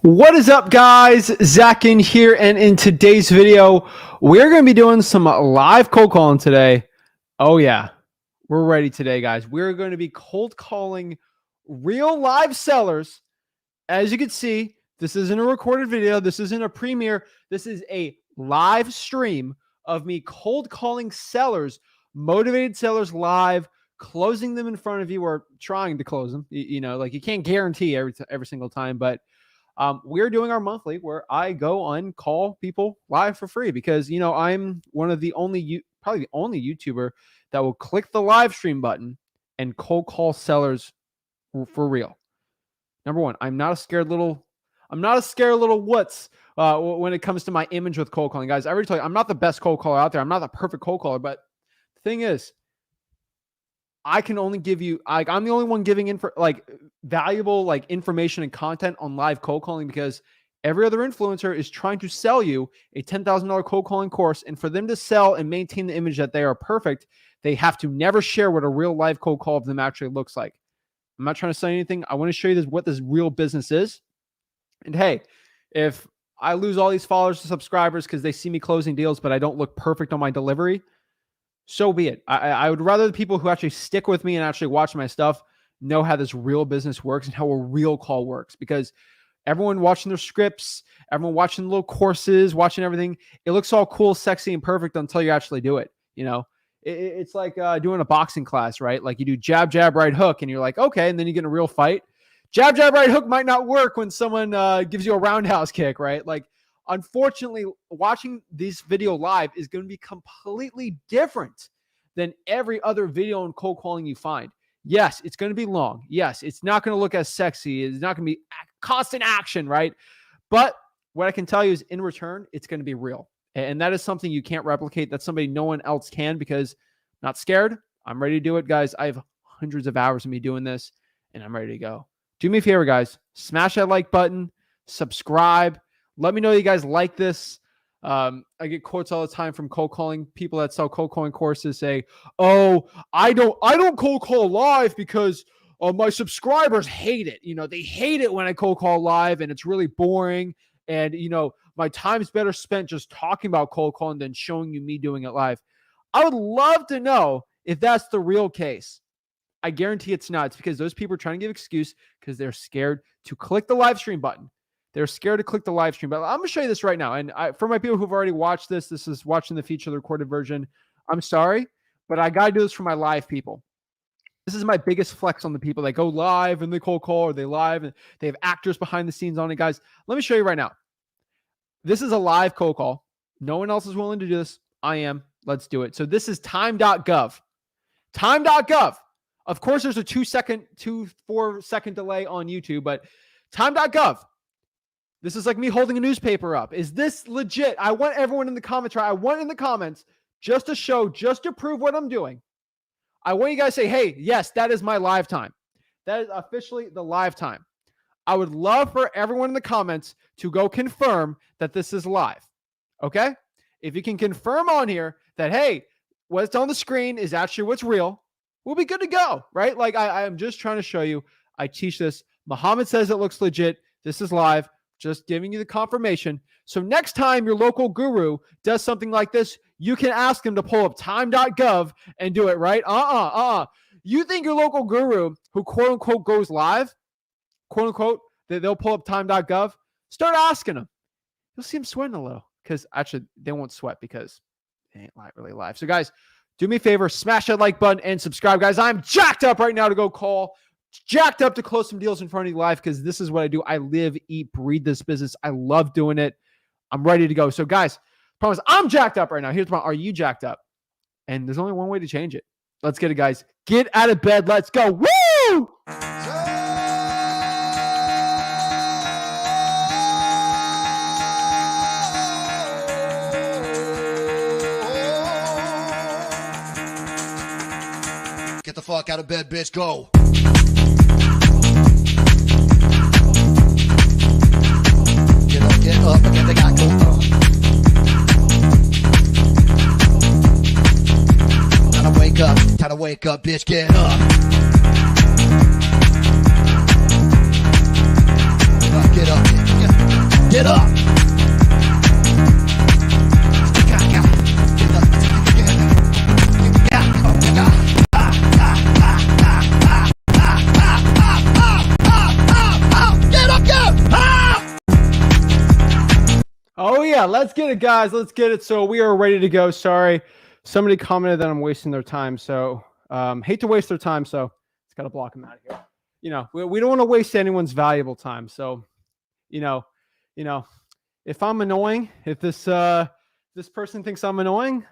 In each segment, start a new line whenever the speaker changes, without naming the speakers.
What is up, guys? Zach Ginn here, and in today's video, we're going to be doing some live cold calling today. Oh yeah, we're ready today, guys. We're going to be cold calling real live sellers. As you can see, this isn't a recorded video. This isn't a premiere. This is a live stream of me cold calling sellers, motivated sellers live, closing them in front of you or trying to close them. You know, like you can't guarantee every single time, but we're doing our monthly where I go on call people live for free because, you know, I'm one of the only, probably the only YouTuber that will click the live stream button and cold call sellers for real. Number one, I'm not a scared little what's when it comes to my image with cold calling, guys. I already told you, I'm not the best cold caller out there. I'm not the perfect cold caller, but the thing is, I can only give you, I'm the only one giving valuable information and content on live cold calling because every other influencer is trying to sell you a $10,000 cold calling course. And for them to sell and maintain the image that they are perfect, they have to never share what a real live cold call of them actually looks like. I'm not trying to say anything. I want to show you what this real business is. And hey, if I lose all these followers and subscribers because they see me closing deals, but I don't look perfect on my delivery, so be it. I would rather the people who actually stick with me and actually watch my stuff know how this real business works and how a real call works, because everyone watching their scripts, everyone watching little courses, watching everything, it looks all cool, sexy, and perfect until you actually do it. You know, it's like doing a boxing class, right? Like you do jab, jab, right hook, and you're like, okay, and then you get in a real fight. Jab, jab, right hook might not work when someone gives you a roundhouse kick, right? Like, unfortunately, watching this video live is going to be completely different than every other video on cold calling you find. Yes, it's going to be long. Yes, it's not going to look as sexy. It's not going to be constant action, right? But what I can tell you is in return, it's going to be real. And that is something you can't replicate. That's something no one else can, because I'm not scared. I'm ready to do it, guys. I have hundreds of hours of me doing this, and I'm ready to go. Do me a favor, guys. Smash that like button. Subscribe. Let me know you guys like this. I get quotes all the time from cold calling people that sell cold calling courses say, "Oh, I don't cold call live because my subscribers hate it. You know, they hate it when I cold call live and it's really boring. And, you know, my time's better spent just talking about cold calling than showing you me doing it live." I would love to know if that's the real case. I guarantee it's not. It's because those people are trying to give excuse because they're scared to click the live stream button. They're scared to click the live stream. But I'm going to show you this right now. And for my people who've already watched this is watching the feature, the recorded version. I'm sorry, but I got to do this for my live people. This is my biggest flex on the people that go live and they cold call, or they live and they have actors behind the scenes on it. Guys, let me show you right now. This is a live cold call. No one else is willing to do this. I am. Let's do it. So this is time.gov. Time.gov. Of course, there's a 4 second delay on YouTube, but time.gov. This is like me holding a newspaper up. Is this legit? I want everyone in the comments, right? I want in the comments just to prove what I'm doing. I want you guys to say, hey, yes, that is my live time. That is officially the live time. I would love for everyone in the comments to go confirm that this is live. Okay? If you can confirm on here that, hey, what's on the screen is actually what's real, we'll be good to go, right? Like I am just trying to show you. I teach this. Muhammad says it looks legit. This is live. Just giving you the confirmation. So next time your local guru does something like this, you can ask him to pull up time.gov and do it, right? You think your local guru who quote unquote goes live, quote unquote, that they'll pull up time.gov? Start asking them. You'll see them sweating a little, because actually they won't sweat because they ain't really live. So guys, do me a favor, smash that like button and subscribe, guys. I'm jacked up right now to go call. Jacked up to close some deals in front of you live, because this is what I do. I live, eat, breathe this business. I love doing it. I'm ready to go. So guys, promise I'm jacked up right now. Here's my, are you jacked up? And there's only one way to change it. Let's get it, guys. Get out of bed. Let's go. Woo!
Get the fuck out of bed, bitch. Go. Get up, and they got go up. Time to wake up, bitch, get up. Get up, get up.
yeah, let's get it, guys. Let's get it. So we are ready to go. Sorry, somebody commented that I'm wasting their time. So hate to waste their time. So it's got to block them out of here. You know, we don't want to waste anyone's valuable time. So, you know, if I'm annoying, if this this person thinks I'm annoying,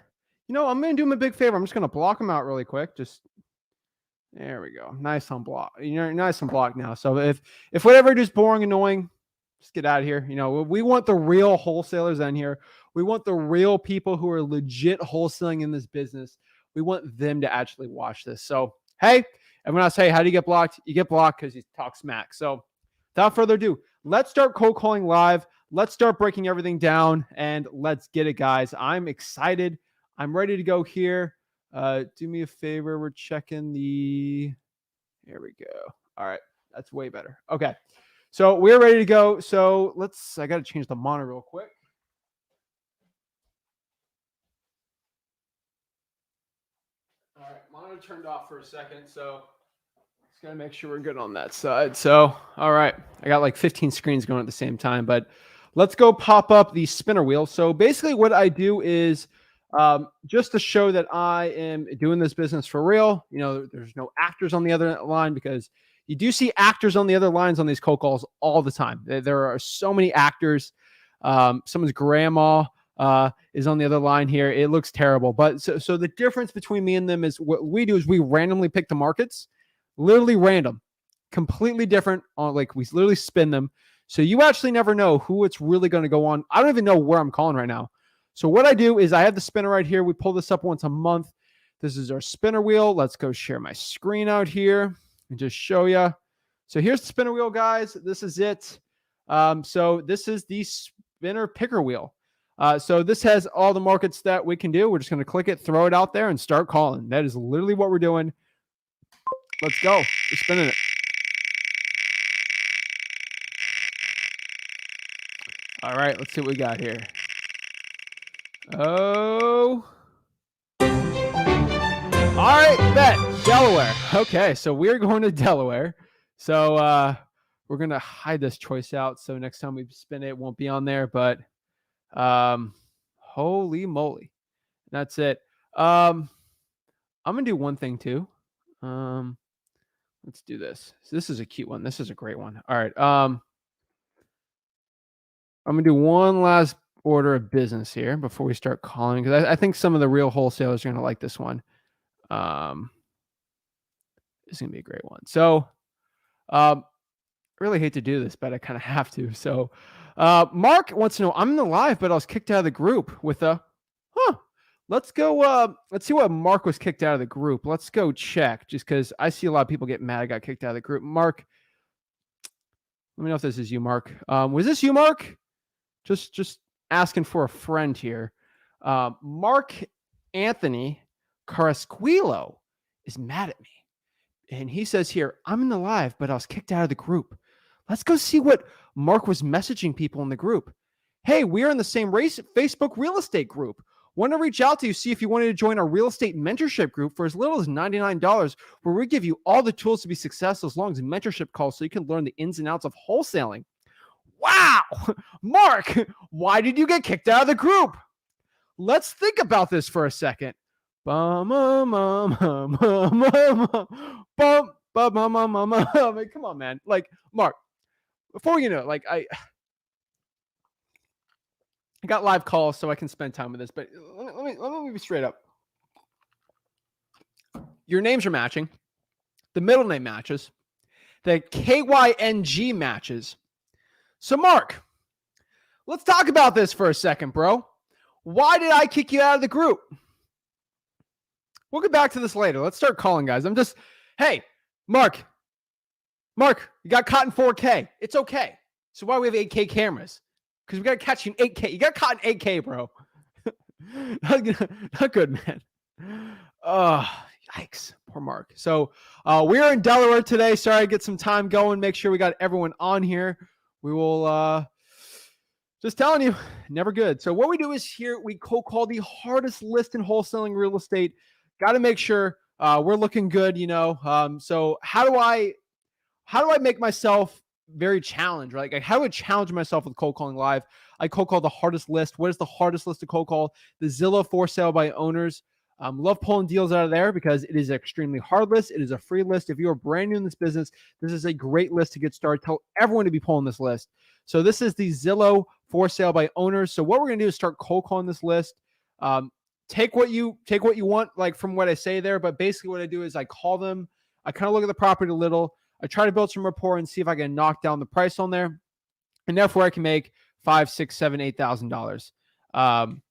you know, I'm gonna do him a big favor. I'm just gonna block him out really quick. Just there we go. Nice on block. You're nice on block now. So if whatever is boring, annoying, just get out of here. You know, we want the real wholesalers in here. We want the real people who are legit wholesaling in this business. We want them to actually watch this. So, hey, and when I say, how do you get blocked? You get blocked because you talk smack. So without further ado, let's start cold calling live. Let's start breaking everything down and let's get it, guys. I'm excited. I'm ready to go here. Do me a favor. We're checking the, here we go. All right. That's way better. Okay. So we're ready to go. So I got to change the monitor real quick. All right. Monitor turned off for a second. So just got to make sure we're good on that side. So, all right. I got like 15 screens going at the same time, but let's go pop up the spinner wheel. So basically what I do is, just to show that I am doing this business for real. You know, there's no actors on the other line, because you do see actors on the other lines on these cold calls all the time. There are so many actors. Someone's grandma is on the other line here. It looks terrible. But so the difference between me and them is what we do is we randomly pick the markets, literally random, completely different on, like, we literally spin them. So you actually never know who it's really going to go on. I don't even know where I'm calling right now. So what I do is I have the spinner right here. We pull this up once a month. This is our spinner wheel. Let's go share my screen out here and just show you. So here's the spinner wheel, guys. This is it. So this is the spinner picker wheel. So this has all the markets that we can do. We're just going to click it, throw it out there, and start calling. That is literally what we're doing. Let's go. We're spinning it. All right, let's see what we got here. Oh. All right, bet. Delaware. Okay, so we're going to Delaware. So we're going to hide this choice out, so next time we spin it, it won't be on there. But holy moly. That's it. I'm going to do one thing too. Let's do this. So this is a cute one. This is a great one. All right. I'm going to do one last order of business here before we start calling, because I think some of the real wholesalers are going to like this one. It's going to be a great one. So I really hate to do this, but I kind of have to. So Mark wants to know, I'm in the live, but I was kicked out of the group with a, let's go. Let's see what Mark was kicked out of the group. Let's go check, just because I see a lot of people get mad I got kicked out of the group. Mark, let me know if this is you, Mark. Was this you, Mark? Just asking for a friend here. Mark Anthony Carasquillo is mad at me. And he says here, I'm in the live, but I was kicked out of the group. Let's go see what Mark was messaging people in the group. Hey, we're in the same Facebook real estate group. Want to reach out to you, see if you wanted to join our real estate mentorship group for as little as $99, where we give you all the tools to be successful, as long as mentorship calls, so you can learn the ins and outs of wholesaling. Wow, Mark, why did you get kicked out of the group? Let's think about this for a second. Come on, man. Like, Mark, before you know it, like, I got live calls so I can spend time with this, but let me be straight up. Your names are matching. The middle name matches. The KYNG matches. So, Mark, let's talk about this for a second, bro. Why did I kick you out of the group? We'll get back to this later. Let's start calling, guys. Hey, Mark, you got caught in 4K. It's okay. So why we have 8K cameras? Because we got to catch you in 8K. You got caught in 8K, bro. Not good, man. Oh, yikes. Poor Mark. So we're in Delaware today. Sorry, I get some time going. Make sure we got everyone on here. We will, just telling you, never good. So what we do is here, we cold call the hardest list in wholesaling real estate. Got to make sure we're looking good, you know. So how do I make myself very challenged, right? Like how do I challenge myself with cold calling live? I cold call the hardest list. What is the hardest list to cold call? The Zillow for sale by owners. Love pulling deals out of there because it is an extremely hard list. It is a free list. If you are brand new in this business, this is a great list to get started. Tell everyone to be pulling this list. So this is the Zillow for sale by owners. So what we're going to do is start cold calling this list. Take what you want, like from what I say there. But basically what I do is I call them. I kind of look at the property a little. I try to build some rapport and see if I can knock down the price on there. And therefore I can make $5,000, $6,000, $7,000, $8,000.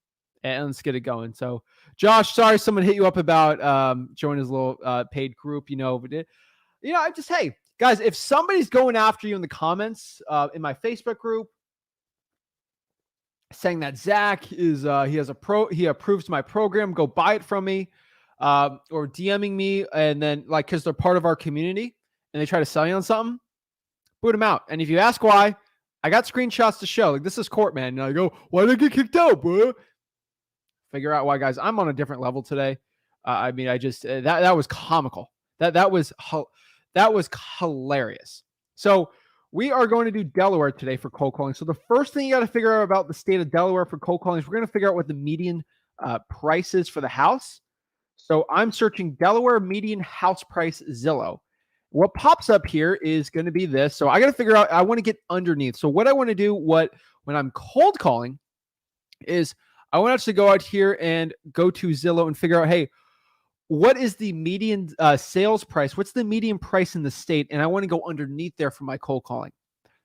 And let's get it going. So Josh, sorry someone hit you up about joining his little paid group, I just, hey guys, if somebody's going after you in the comments in my Facebook group saying that Zach is he approves my program, go buy it from me, or DMing me, and then like because they're part of our community and they try to sell you on something, boot them out. And if you ask why, I got screenshots to show. Like this is court, man. And I go, why did I get kicked out, bro? Figure out why, guys. I'm on a different level today. I just that was comical. That was hilarious. So we are going to do Delaware today for cold calling. So the first thing you got to figure out about the state of Delaware for cold calling is we're going to figure out what the median price is for the house. So I'm searching Delaware median house price Zillow. What pops up here is going to be this. So I got to figure out, I want to get underneath. So what I want to do, when I'm cold calling is I want to actually go out here and go to Zillow and figure out, hey, what is the median sales price? What's the median price in the state? And I want to go underneath there for my cold calling.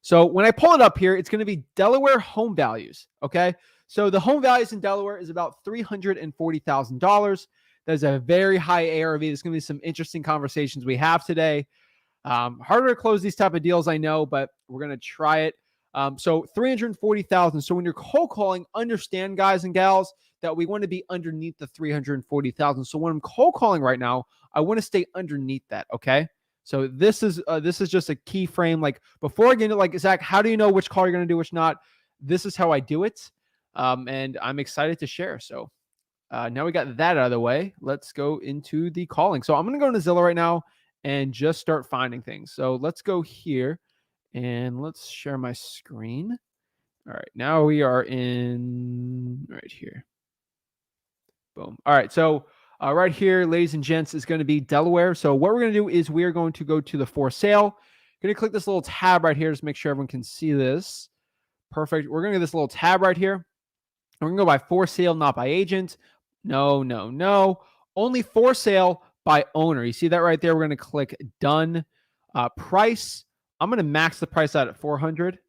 So when I pull it up here, it's going to be Delaware home values. Okay. So the home values in Delaware is about $340,000. There's a very high ARV. There's going to be some interesting conversations we have today. Harder to close these type of deals, I know, but we're going to try it. So 340,000. So when you're cold calling, understand, guys and gals, that we want to be underneath the 340,000. So when I'm cold calling right now, I want to stay underneath that. Okay. So this is just a key frame. Like before I get into like, Zach, how do you know which call you're going to do, which not? This is how I do it. And I'm excited to share. So now we got that out of the way. Let's go into the calling. So I'm going to go into Zillow right now and just start finding things. So let's go here and let's share my screen. All right. Now we are in right here. Boom. All right. So right here, ladies and gents, is going to be Delaware. So what we're going to do is we are going to go to the for sale. Going to click this little tab right here. Just make sure everyone can see this. Perfect. We're going to get this little tab right here. We're going to go by for sale, not by agent. No. Only for sale by owner. You see that right there? We're going to click done. Price. I'm going to max the price out at 400.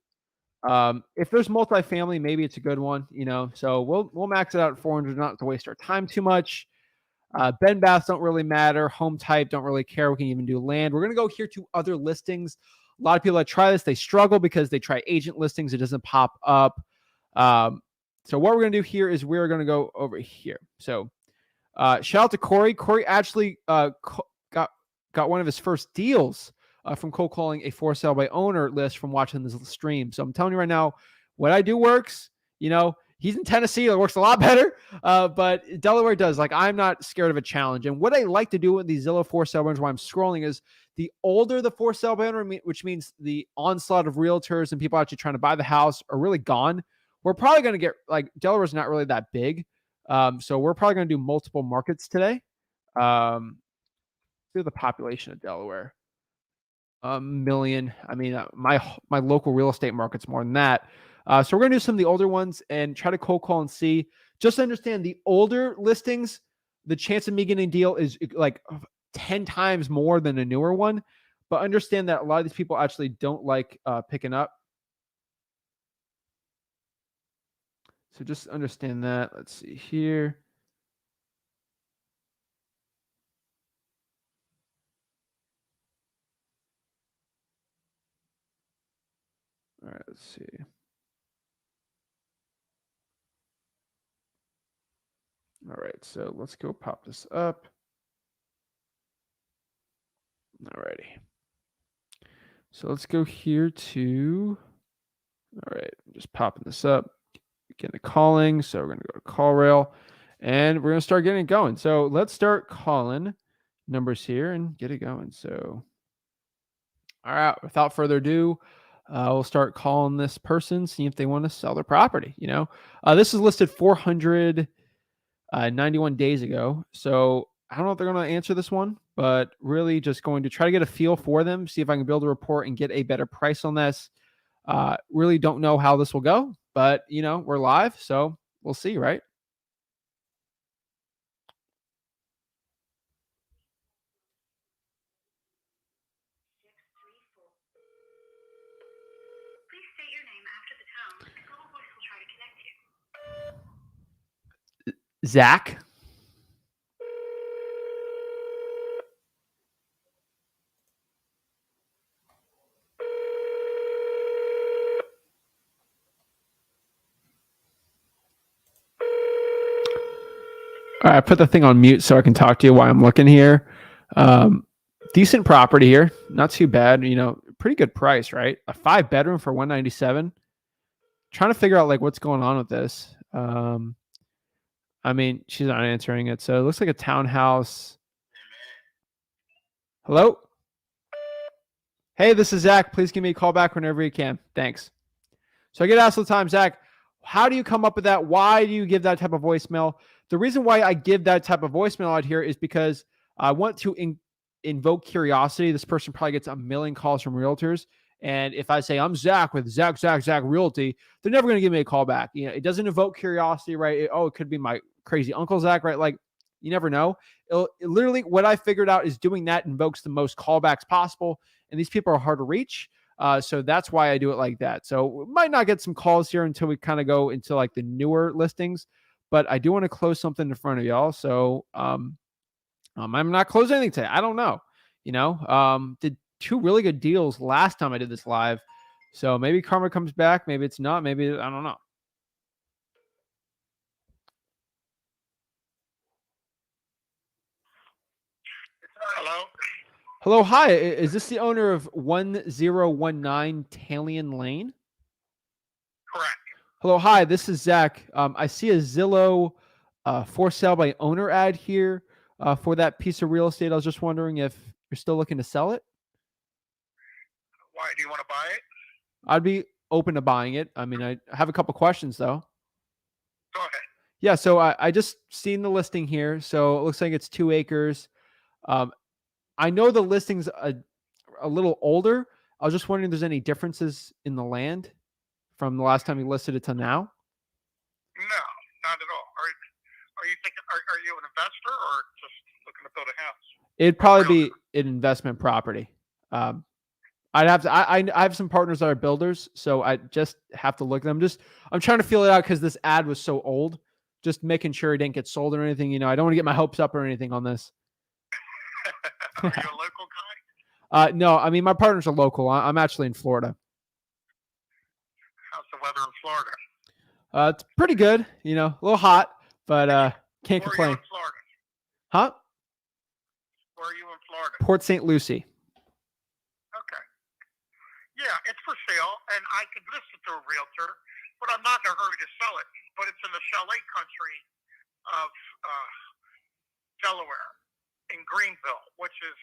If there's multifamily, maybe it's a good one, so we'll max it out at 400, not to waste our time too much. Bed baths don't really matter. Home type, don't really care. We can even do land. We're going to go here to other listings. A lot of people that try this, they struggle because they try agent listings. It doesn't pop up. So what we're going to do here is we're going to go over here. So shout out to Corey. Corey actually got one of his first deals from cold calling a for sale by owner list from watching this stream. So I'm telling you right now, what I do works. He's in Tennessee. It works a lot better. But Delaware does. Like, I'm not scared of a challenge. And what I like to do with these Zillow for sale banners while I'm scrolling is the older the for sale banner, which means the onslaught of realtors and people actually trying to buy the house are really gone. We're probably going to get, like, Delaware's not really that big. So we're probably going to do multiple markets today. Do the population of Delaware. A million. I mean, my local real estate market's more than that. So we're going to do some of the older ones and try to cold call and see. Just understand the older listings, the chance of me getting a deal is like 10 times more than a newer one. But understand that a lot of these people actually don't like picking up. So just understand that. Let's see here. All right, let's see. All right, so let's go pop this up. All righty. So let's go here to, all right, I'm just popping this up, getting the calling. So we're going to go to call rail and we're going to start getting it going. So let's start calling numbers here and get it going. So, all right, without further ado, We'll start calling this person, see if they want to sell their property. This is listed 491 days ago. So I don't know if they're going to answer this one, but really just going to try to get a feel for them, see if I can build a report and get a better price on this. Really don't know how this will go, but we're live, so we'll see, right? Zach. All right, I put the thing on mute so I can talk to you while I'm looking here. Decent property here, not too bad. Pretty good price, right? A 5-bedroom for 197. Trying to figure out like what's going on with this. I mean, she's not answering it, so it looks like a townhouse. Hello? Hey, this is Zach. Please give me a call back whenever you can. Thanks. So I get asked all the time, Zach, how do you come up with that? Why do you give that type of voicemail? The reason why I give that type of voicemail out here is because I want to invoke curiosity. This person probably gets a million calls from realtors. And if I say I'm Zach with Zach Realty, they're never going to give me a call back. It doesn't evoke curiosity, right? It could be my crazy uncle Zach, right? Like, you never know. Literally, what I figured out is doing that invokes the most callbacks possible. And these people are hard to reach. So that's why I do it like that. So we might not get some calls here until we kind of go into like the newer listings, but I do want to close something in front of y'all. So I'm not closing anything today. I don't know. Did 2 really good deals last time I did this live. So maybe karma comes back. Maybe it's not. Maybe I don't know.
Hello?
Hello. Hi. Is this the owner of 1019 Talion Lane?
Correct.
Hello. Hi. This is Zach. I see a Zillow for sale by owner ad here for that piece of real estate. I was just wondering if you're still looking to sell it.
Why? Do you want to buy it?
I'd be open to buying it. I mean, I have a couple questions though.
Go ahead.
Yeah. So I just seen the listing here. So it looks like it's 2 acres. I know the listing's a little older. I was just wondering if there's any differences in the land from the last time you listed it to now.
No, not at all. Are you thinking? Are you an investor or just looking to build a house?
It'd probably be an investment property. I'd have to. I have some partners that are builders, so I just have to look at them. I'm trying to feel it out because this ad was so old. Just making sure it didn't get sold or anything. I don't want to get my hopes up or anything on this.
Are you a local guy?
No, I mean my partners are local. I'm actually in Florida.
How's the weather in Florida?
It's pretty good. A little hot, but can't
Where
complain.
are you in Florida?
Huh?
Where are you in Florida?
Port St. Lucie.
Okay. Yeah, it's for sale, and I could list it to a realtor, but I'm not in a hurry to sell it. But it's in the chalet country of Delaware, in Greenville, which is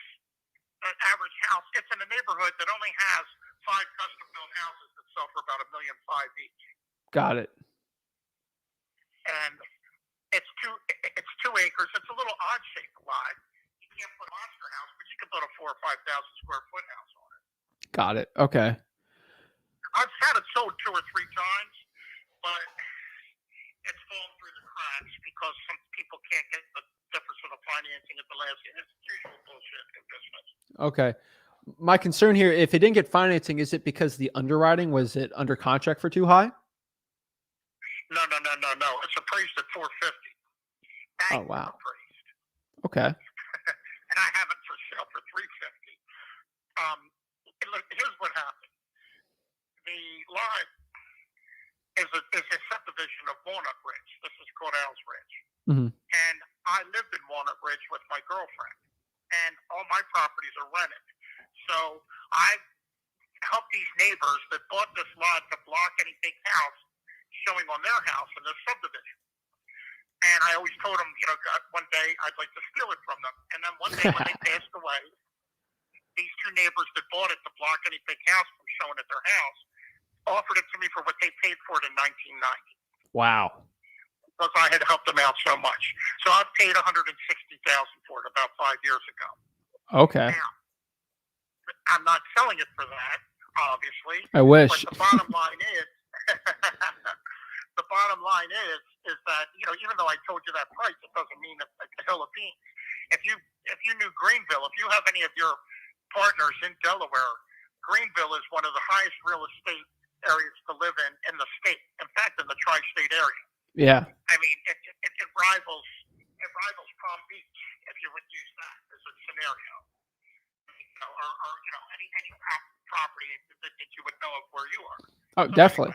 an average house. It's in a neighborhood that only has 5 custom-built houses that sell for about $1.5 million each.
Got it.
And it's 2 acres. It's a little odd-shaped lot. You can't put a monster house, but you can put a 4,000 or 5,000 square foot house on it.
Got it. Okay.
I've had it sold 2 or 3 times, but it's fallen through the cracks because some people can't get the difference of the financing at the last minute. It's usual bullshit in business.
Okay. My concern here, if it didn't get financing, is it because the underwriting, was it under contract for too high?
No. It's appraised at $450.
Oh, wow.
Appraised.
Okay.
And I have it for sale for $350. Look, here's what happened. The lot is a subdivision of Walnut Ridge. This is Cordell's Ridge.
Mm-hmm.
And I lived in Walnut Ridge with my girlfriend. And all my properties are rented. So I helped these neighbors that bought this lot to block any big house showing on their house in this subdivision. And I always told them, God, one day I'd like to steal it from them. And then one day when they passed away, these two neighbors that bought it to block any big house from showing at their house offered it to me for what they paid for it in 1990.
Wow.
Because I had helped them out so much. So I paid $160,000 for it about 5 years ago.
Okay.
Now, I'm not selling it for that, obviously.
I wish.
But the bottom line is, is that, you know, even though I told you that price, it doesn't mean a hill of beans. If you knew Greenville, if you have any of your partners in Delaware, Greenville is one of the highest real estate areas to live in the state. In fact, in the tri-state area.
Yeah.
I mean, it rivals Palm Beach, if you would use that as a scenario, you know, or you know, any property that you would know of where you are.
Oh, so definitely.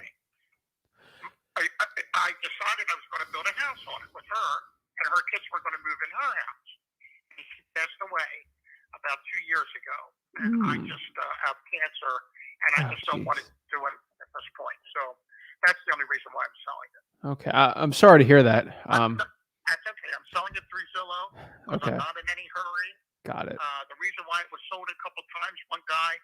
Anyway, I decided I was going to build a house on it with her, and her kids were going to move in her house. And she passed away about 2 years ago, and I just have cancer, and I just don't want to do it at this point. So that's the only reason why I'm selling it.
Okay, I'm sorry to hear that.
That's okay. I'm selling it through Zillow. Okay. I'm not in any hurry.
Got it.
The reason why it was sold a couple times, one guy,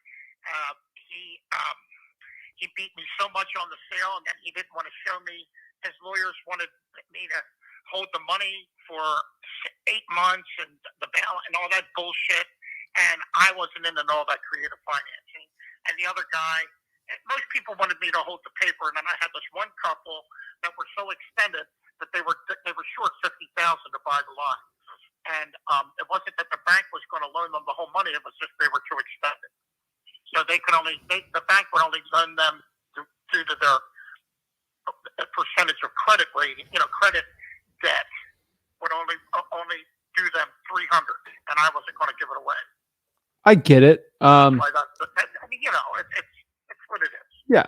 he beat me so much on the sale, and then he didn't want to show me. His lawyers wanted me to hold the money for 8 months and the balance and all that bullshit, and I wasn't into all that creative financing. And the other guy, most people wanted me to hold the paper, and then I had this one couple that were so extended that they were short $50,000 to buy the lot, and it wasn't that the bank was going to loan them the whole money; it was just they were too extended. So the bank would only loan them due to their percentage of credit rating, you know, credit debt would only do them 300, and I wasn't going to give it away.
I get it.
I mean, you know, it's what it is.
Yeah,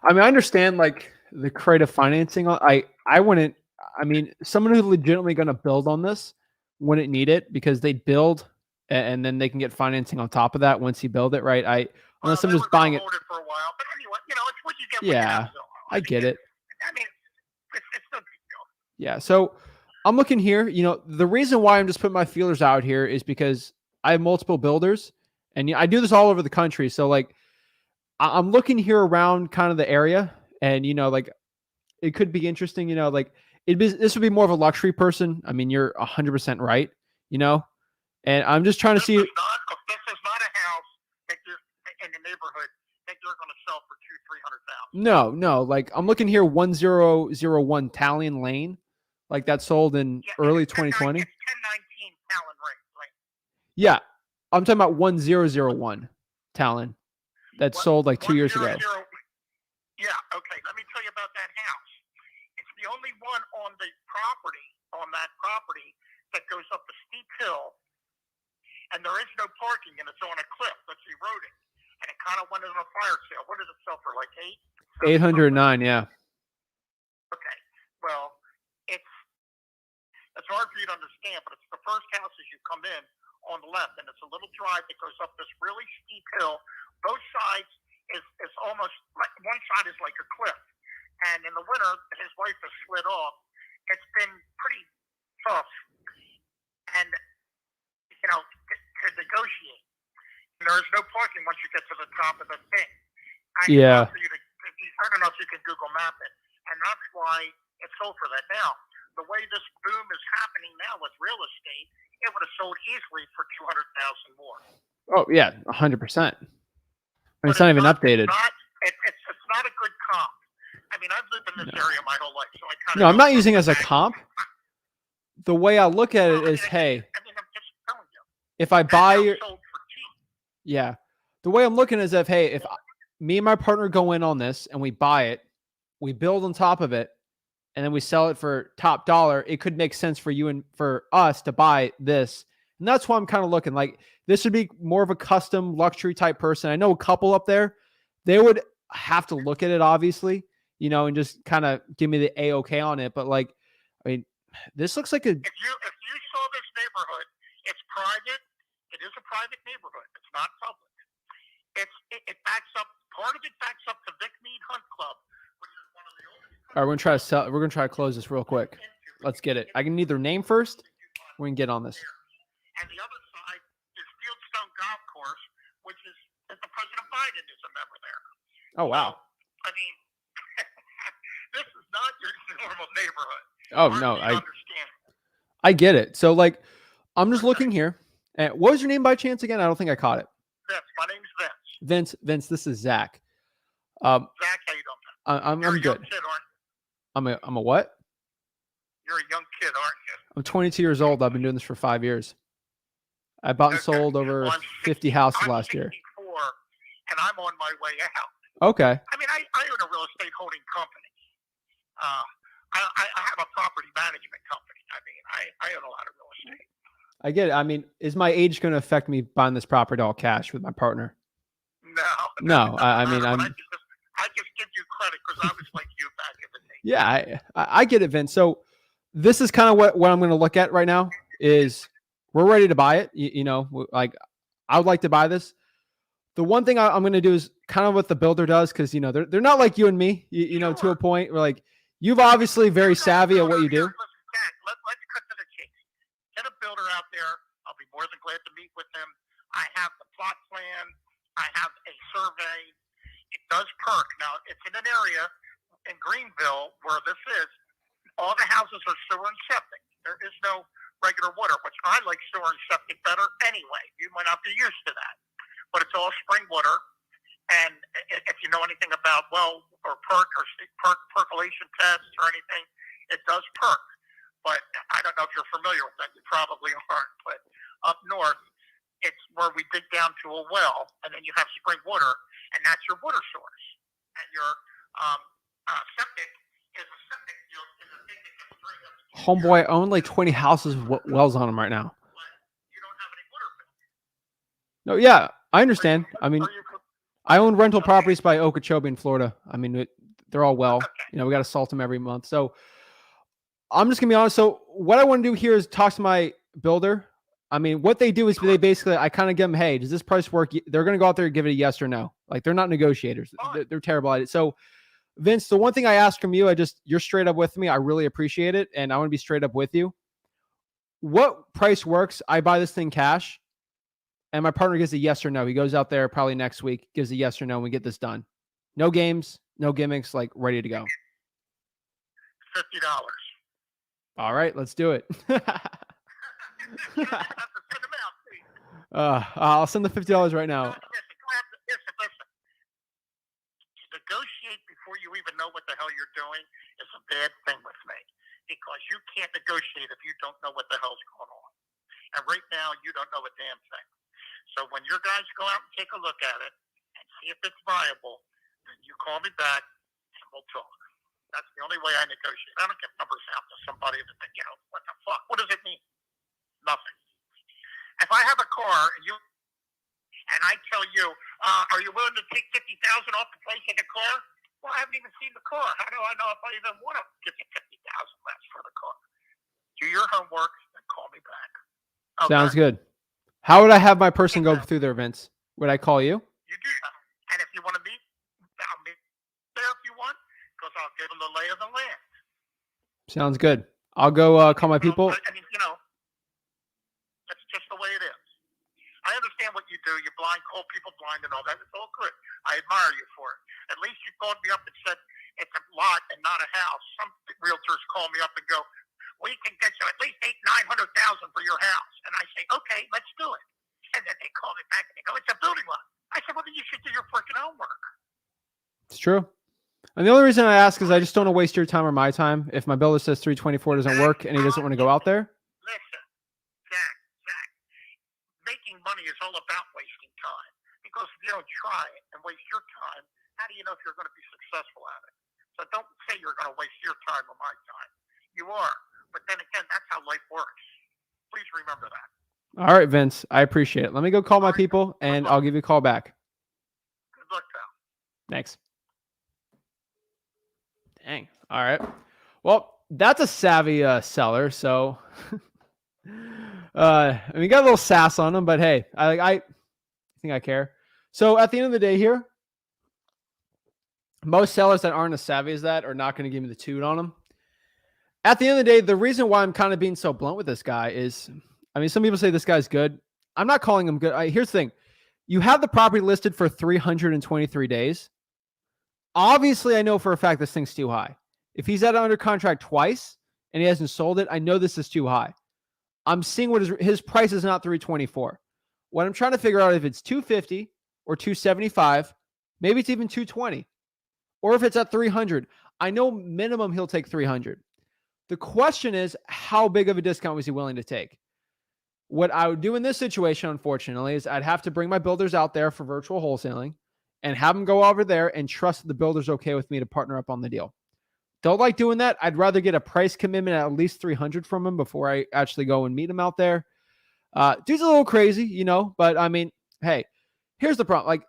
I mean, I understand like the creative financing. I wouldn't. I mean, someone who's legitimately going to build on this wouldn't need it because they build and then they can get financing on top of that once you build it, right? Unless I'm just buying it.
Hold it for a while, but anyway, you know, it's what you get.
Yeah, I get it.
I mean, it's no big deal.
Yeah, so I'm looking here. You know, the reason why I'm just putting my feelers out here is because I have multiple builders, and I do this all over the country. So like, I'm looking here around kind of the area, and you know, like, it could be interesting. You know, like this would be more of a luxury person. I mean, you're 100% right. You know, and I'm just trying to see.
This is not a house that you're in the neighborhood that you're going to sell for $200,000-300,000.
No. Like I'm looking here, 1001 Talon Lane, like that sold in early 2020.
It's 1019 Talon Lane.
Yeah, I'm talking about 1001 Talon that sold like 2 years ago.
Yeah. Okay. Let me tell you about that house. It's the only one on that property that goes up a steep hill, and there is no parking, and it's on a cliff that's eroding, and it kind of went in a fire sale. What did it sell for? Like
809, yeah.
Okay. Well, it's hard for you to understand, but it's the first house as you come in on the left, and it's a little drive that goes up this really steep hill. Both sides is almost like one side is like a cliff, and in the winter his wife has slid off. It's been pretty tough, and you know, to negotiate. And there's no parking once you get to the top of the thing. I don't know if you can Google Map it, and that's why it's sold for that. Now, the way this boom is happening now with real estate, it would have sold easily for $200,000 more.
Oh yeah, 100%. It's not even updated.
It's not a good comp. I mean, I've lived in this area my whole life, so I kind of.
No, I'm not using it as a comp. The way I look at it is, hey,
I mean, I'm just telling you.
If I buy your,
sold for cheap.
Yeah, the way I'm looking is if me and my partner go in on this and we buy it, we build on top of it, and then we sell it for top dollar, it could make sense for you and for us to buy this. And that's why I'm kind of looking like this would be more of a custom luxury type person. I know a couple up there, they would have to look at it, obviously, you know, and just kind of give me the A-OK on it. But like, I mean, this looks like a.
If you saw this neighborhood, it's private. It is a private neighborhood. It's not public. It backs up. Part of it backs up to Vic Mead Hunt Club, which is one of the oldest.
All right, we're gonna try to close this real quick. Let's get it. I can need their name first. We can get on this.
And the other side is Fieldstone Golf Course,
Oh, wow.
I mean, this is not your normal neighborhood.
Oh,
Hard
no,
for you to understand.
I get it. So like, I'm just looking here. And what was your name by chance again? I don't think I caught it.
Vince, my name's Vince.
Vince, this is Zach.
Zach, how you doing?
I'm
You're a young
good.
kid, aren't
I'm a what?
You're a young kid, aren't you?
I'm 22 years old. I've been doing this for 5 years. I bought and sold over
Well,
50 houses last year.
64, and I'm on my way out.
Okay.
I mean, I own a real estate holding company. I have a property management company. I mean, I own a lot of real estate.
I get it. I mean, is my age going to affect me buying this property all cash with my partner? No. I mean, I
just give you credit because I was like you back in the day.
Yeah, I get it, Vince. So this is kind of what I'm going to look at right now is we're ready to buy it. You know, like I would like to buy this. The one thing I'm going to do is kind of what the builder does. Cause you know, they're not like you and me, you know, to a point where like, you've obviously very savvy at what you do.
Listen, Jack, let's cut to the chase. Get a builder out there. I'll be more than glad to meet with him. I have the plot plan. I have a survey. It does perk. Now, it's in an area in Greenville where this is. All the houses are sewer and septic. There is no regular water, which I like sewer and septic better anyway. You might not be used to that. But it's all spring water. And if you know anything about well or percolation tests or anything, it does perk. But I don't know if you're familiar with that. You probably aren't. But up north, it's where we dig down to a well, and then you have spring water, and that's your water source. And your septic is a septic field is a thing that gets straight up.
Homeboy, I own like 20 houses with wells on them right now.
But you don't have any water bill.
No, yeah, I understand. I mean, I own rental properties by Okeechobee in Florida. I mean, they're all well. You know, we got to salt them every month. So I'm just gonna be honest. So what I want to do here is talk to my builder. I mean, what they do is they basically, I kind of give them, hey, does this price work? They're going to go out there and give it a yes or no. Like they're not negotiators. They're terrible at it. So Vince, the one thing I ask from you, you're straight up with me. I really appreciate it. And I want to be straight up with you. What price works? I buy this thing cash and my partner gives a yes or no. He goes out there probably next week, gives a yes or no, and we get this done. No games, no gimmicks, like ready to go.
$50.
All right, let's do it. I'll send the $50 right now.
Listen. To negotiate before you even know what the hell you're doing is a bad thing with me because you can't negotiate if you don't know what the hell's going on. And right now, you don't know a damn thing. So when your guys go out and take a look at it and see if it's viable, then you call me back and we'll talk. That's the only way I negotiate. I don't get numbers out to somebody that, you know, what the fuck? What does it mean? Nothing. If I have a car and I tell you, are you willing to take $50,000 off the price of the car? Well, I haven't even seen the car. How do I know if I even want to give you $50,000 less for the car? Do your homework and call me back. Okay?
Sounds good. How would I have my person go through there, Vince? Would I call you?
You do that. And if you want to meet, I'll meet there if you want, because I'll give them the lay of the land.
Sounds good. I'll go call my people.
I mean, you know, that's just the way it is. I understand what you do. You call people blind and all that. It's all good. I admire you for it. At least you called me up and said it's a lot and not a house. Some realtors call me up and go, we can get you at least $800,000-900,000 for your house. And I say, okay, let's do it. And then they call me back and they go, it's a building lot. I said, well, then you should do your freaking homework.
It's true. And the only reason I ask is I just don't want to waste your time or my time. If my builder says 324 doesn't work and he doesn't want to go out there.
Listen, Zach, making money is all about wasting time. Because if you don't try it and waste your time, how do you know if you're going to be successful at it? So don't say you're going to waste your time or my time. You are. But then again, that's how life works. Please remember that.
All right, Vince. I appreciate it. Let me go call my people and I'll give you a call back.
Good luck, pal.
Thanks. Dang. All right. Well, that's a savvy seller. So I mean, we got a little sass on him, but hey, I think I care. So at the end of the day here, most sellers that aren't as savvy as that are not going to give me the toot on them. At the end of the day, the reason why I'm kind of being so blunt with this guy is, I mean, some people say this guy's good. I'm not calling him good. Here's the thing. You have the property listed for 323 days. Obviously, I know for a fact this thing's too high. If he's had it under contract twice and he hasn't sold it, I know this is too high. I'm seeing what his price is not 324. What I'm trying to figure out if it's 250 or 275, maybe it's even 220, or if it's at 300. I know minimum he'll take 300. The question is, how big of a discount was he willing to take? What I would do in this situation, unfortunately, is I'd have to bring my builders out there for virtual wholesaling and have them go over there and trust that the builder's okay with me to partner up on the deal. Don't like doing that. I'd rather get a price commitment at least 300 from him before I actually go and meet him out there. Dude's a little crazy, you know, but I mean, hey, here's the problem. Like,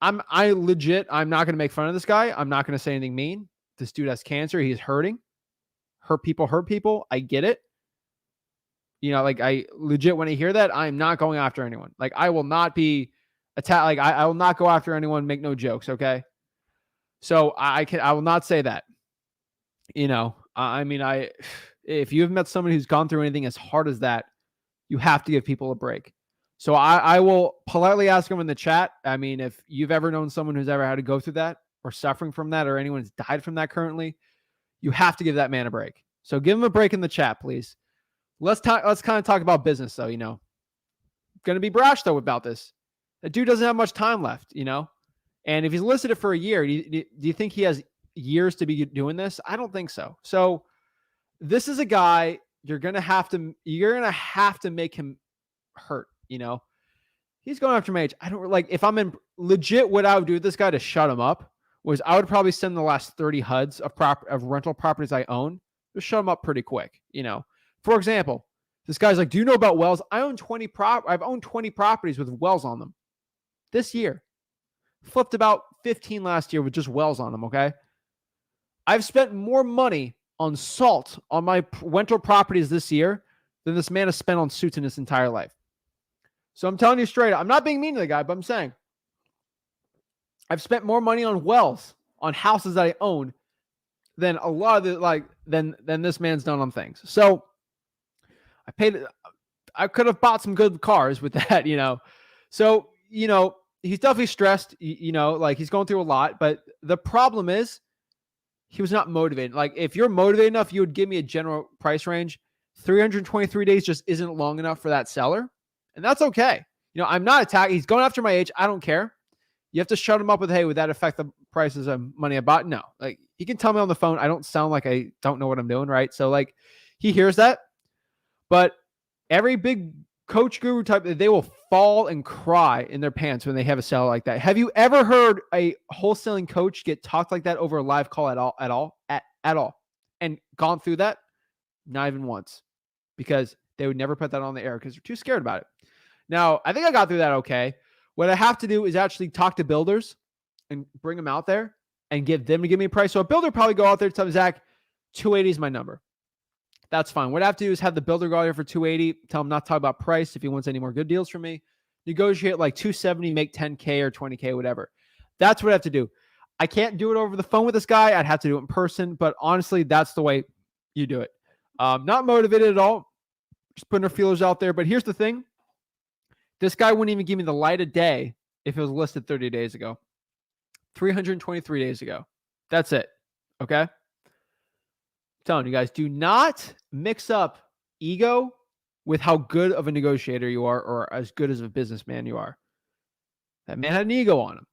I'm not going to make fun of this guy. I'm not going to say anything mean. This dude has cancer. He's hurting. Hurt people. I get it. You know, like, I legit, when I hear that, I'm not going after anyone. Like, I will not be attacked. Like, I will not go after anyone. Make no jokes. Okay. So I will not say that. You know, I mean, if you've met somebody who's gone through anything as hard as that, you have to give people a break. So I will politely ask them in the chat. I mean, if you've ever known someone who's ever had to go through that or suffering from that, or anyone who's died from that currently, you have to give that man a break. So give him a break in the chat, please. Let's kind of talk about business, though. You know, going to be brash though about this. The dude doesn't have much time left, you know, and if he's listed it for a year, do you think he has years to be doing this? I don't think so. So this is a guy you're gonna have to make him hurt. You know, he's going after my age. I don't like, if I'm in legit, what I would do with this guy to shut him up was I would probably send the last 30 HUDs of rental properties I own, just shut him up pretty quick. You know, for example, this guy's like, do you know about wells? I've owned 20 properties with wells on them this year. Flipped about 15 last year with just wells on them. Okay. I've spent more money on salt on my rental properties this year than this man has spent on suits in his entire life. So I'm telling you straight up, I'm not being mean to the guy, but I'm saying I've spent more money on wells, on houses that I own, than a lot of the, than this man's done on things. So I could have bought some good cars with that, you know. So, you know, he's definitely stressed, you know, like, he's going through a lot, but the problem is he was not motivated. Like, if you're motivated enough, you would give me a general price range. 323 days just isn't long enough for that seller. And that's okay. You know, I'm not attacking. He's going after my age. I don't care. You have to shut him up with, hey, would that affect the prices of money I bought? No. Like, he can tell me on the phone. I don't sound like I don't know what I'm doing, right? So, like, he hears that. But every big coach guru type, they will fall and cry in their pants when they have a seller like that. Have you ever heard a wholesaling coach get talked like that over a live call at all, and gone through that? Not even once, because they would never put that on the air because they're too scared about it. Now, I think I got through that okay. What I have to do is actually talk to builders and bring them out there and give them to give me a price. So a builder probably go out there and tell me, Zach, 280 is my number. That's fine. What I have to do is have the builder go out here for 280, tell him not to talk about price if he wants any more good deals from me. Negotiate like 270, make 10K or 20K, whatever. That's what I have to do. I can't do it over the phone with this guy. I'd have to do it in person, but honestly, that's the way you do it. Not motivated at all. Just putting our feelers out there. But here's the thing. This guy wouldn't even give me the light of day if it was listed 30 days ago. 323 days ago. That's it. Okay? I'm telling you guys, do not mix up ego with how good of a negotiator you are or as good as a businessman you are. That man had an ego on him.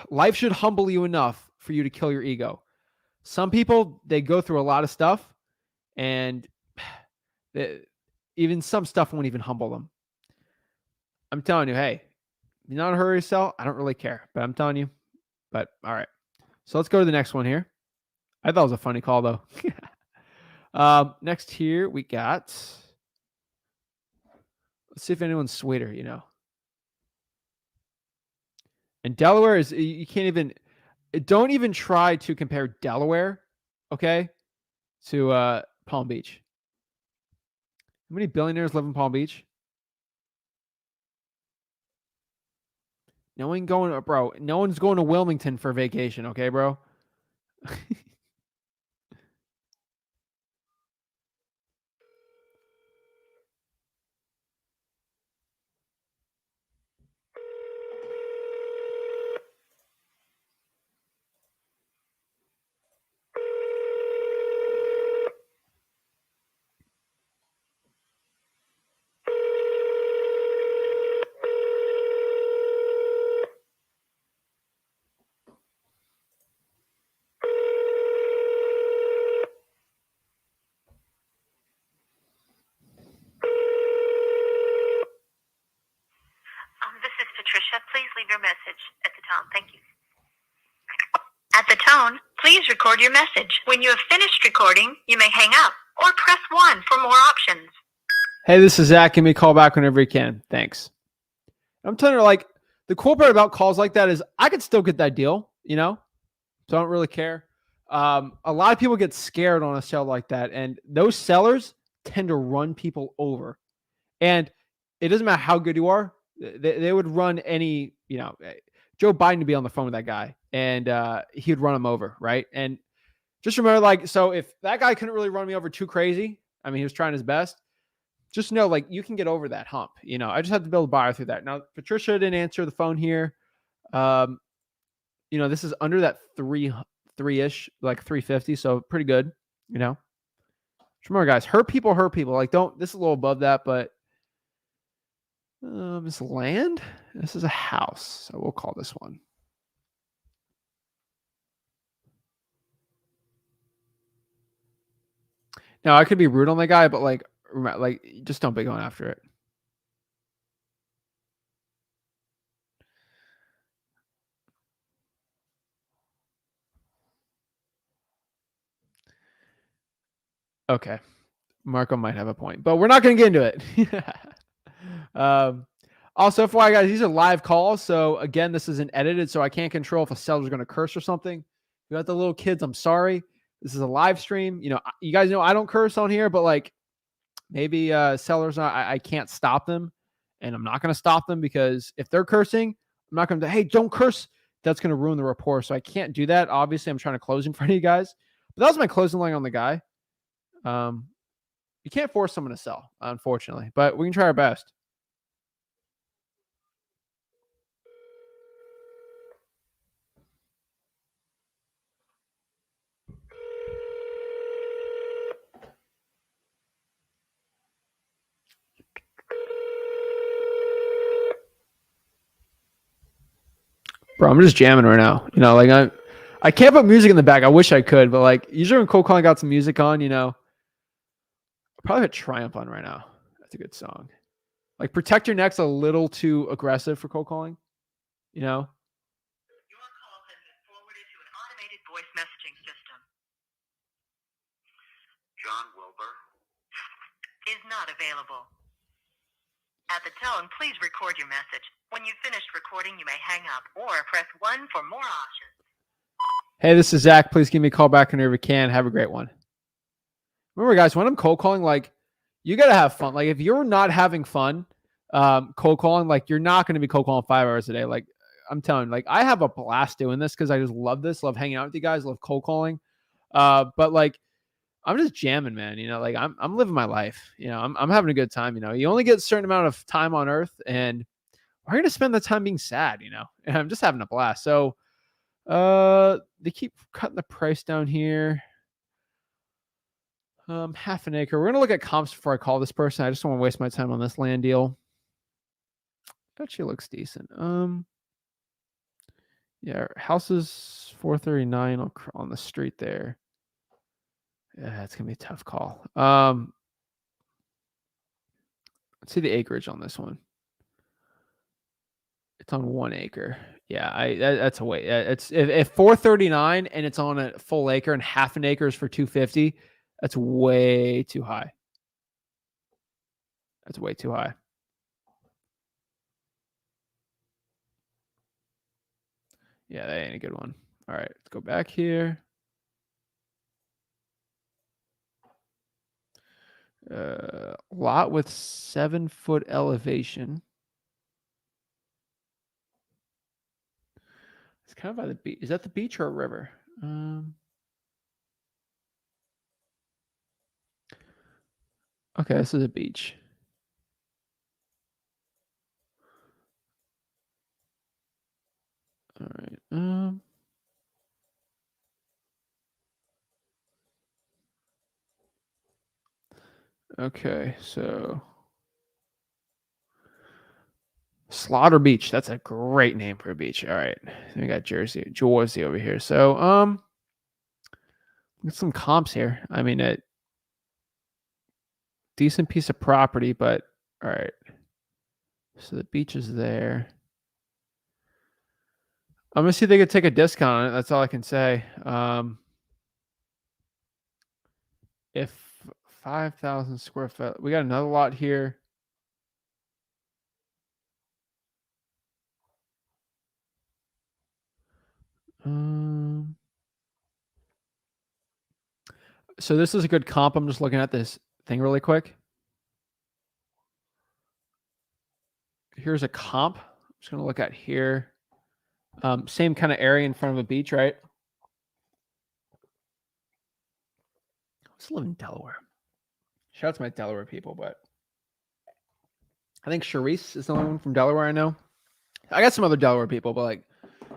Life should humble you enough for you to kill your ego. Some people, they go through a lot of stuff, and even some stuff won't even humble them. I'm telling you, hey, you're not in a hurry to sell. I don't really care, but I'm telling you. But all right. So let's go to the next one here. I thought it was a funny call, though. Next here, we got, let's see if anyone's sweeter, you know. And Delaware is, you can't even, don't even try to compare Delaware, okay, to Palm Beach. How many billionaires live in Palm Beach? No one going, bro. No one's going to Wilmington for vacation, okay, bro?
Please record your message. When you have finished recording, you may hang up or press 1 for more options.
Hey, this is Zach. Give me a call back whenever you can. Thanks. I'm telling you, like, the cool part about calls like that is I could still get that deal, you know? So I don't really care. A lot of people get scared on a sale like that, and those sellers tend to run people over. And it doesn't matter how good you are. They would run any, Joe Biden to be on the phone with that guy, and he would run him over, right? And just remember, like, so if that guy couldn't really run me over too crazy, I mean, he was trying his best. Just know, like, you can get over that hump. I just have to build a buyer through that. Now, Patricia didn't answer the phone here. This is under that three-ish, like 350, so pretty good. Just remember, guys, hurt people. Like, this is a little above that, but this land. This is a house, so we'll call this one. Now, I could be rude on the guy, but like just don't be going after it. Okay. Marco might have a point, but we're not going to get into it. Also, FYI, guys, these are live calls. So again, this isn't edited, so I can't control if a seller's going to curse or something. You got the little kids, I'm sorry. This is a live stream. You guys know I don't curse on here, but like maybe sellers, I can't stop them, and I'm not going to stop them because if they're cursing, I'm not going to, hey, don't curse. That's going to ruin the rapport. So I can't do that. Obviously, I'm trying to close in front of you guys, but that was my closing line on the guy. You can't force someone to sell, unfortunately, but we can try our best. Bro, I'm just jamming right now. I can't put music in the back. I wish I could, but like usually when cold calling got some music on, I'll probably put Triumph on right now. That's a good song. Like Protect Your Neck's a little too aggressive for cold calling,
Your call has been forwarded to an automated voice messaging system.
John Wilbur
Is not available. At the tone, please record your message. When you've finished recording, you may hang up or press 1 for more options.
Hey, this is Zach. Please give me a call back whenever you can. Have a great one. Remember, guys, when I'm cold calling, like, you got to have fun. Like, if you're not having fun cold calling, like, you're not going to be cold calling 5 hours a day. Like, I'm telling you, like, I have a blast doing this because I just love this, love hanging out with you guys, love cold calling. But, like, I'm just jamming, man. Like, I'm living my life. I'm having a good time. You only get a certain amount of time on earth, and we're going to spend the time being sad, and I'm just having a blast. So, they keep cutting the price down here. Half an acre. We're going to look at comps before I call this person. I just don't want to waste my time on this land deal. Actually looks decent. Yeah, house is 439 on the street there. Yeah, it's going to be a tough call. Let's see the acreage on this one. It's on 1 acre. Yeah, that's a way. It's if 439 and it's on a full acre and half an acre is for 250. That's way too high. That's way too high. Yeah, that ain't a good one. All right, let's go back here. Lot with 7-foot elevation. It's kind of by the beach. Is that the beach or a river? Okay, this is a beach. All right. Okay, so Slaughter Beach. That's a great name for a beach. All right. We got Jersey over here. So, get some comps here. I mean, a decent piece of property, but all right. So the beach is there. I'm gonna see if they could take a discount on it. That's all I can say. If 5,000 square foot, we got another lot here. So this is a good comp. I'm just looking at this thing really quick. Here's a comp. I'm just gonna look at here. Same kind of area in front of a beach, right? I just live in Delaware. Shout out to my Delaware people, but I think Charisse is the only one from Delaware I know. I got some other Delaware people, but like,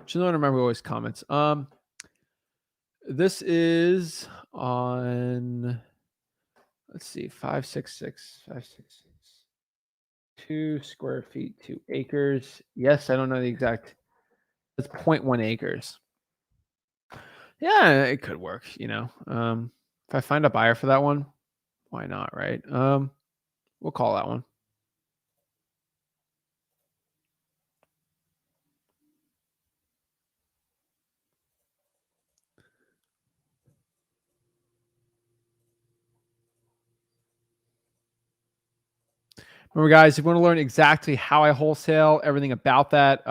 just don't remember always comments. This is on, let's see, 566, 2 square feet, 2 acres. Yes, I don't know the exact. It's 0.1 acres. Yeah, it could work, you know. If I find a buyer for that one, why not, right? We'll call that one. Remember, guys, if you want to learn exactly how I wholesale, everything about that,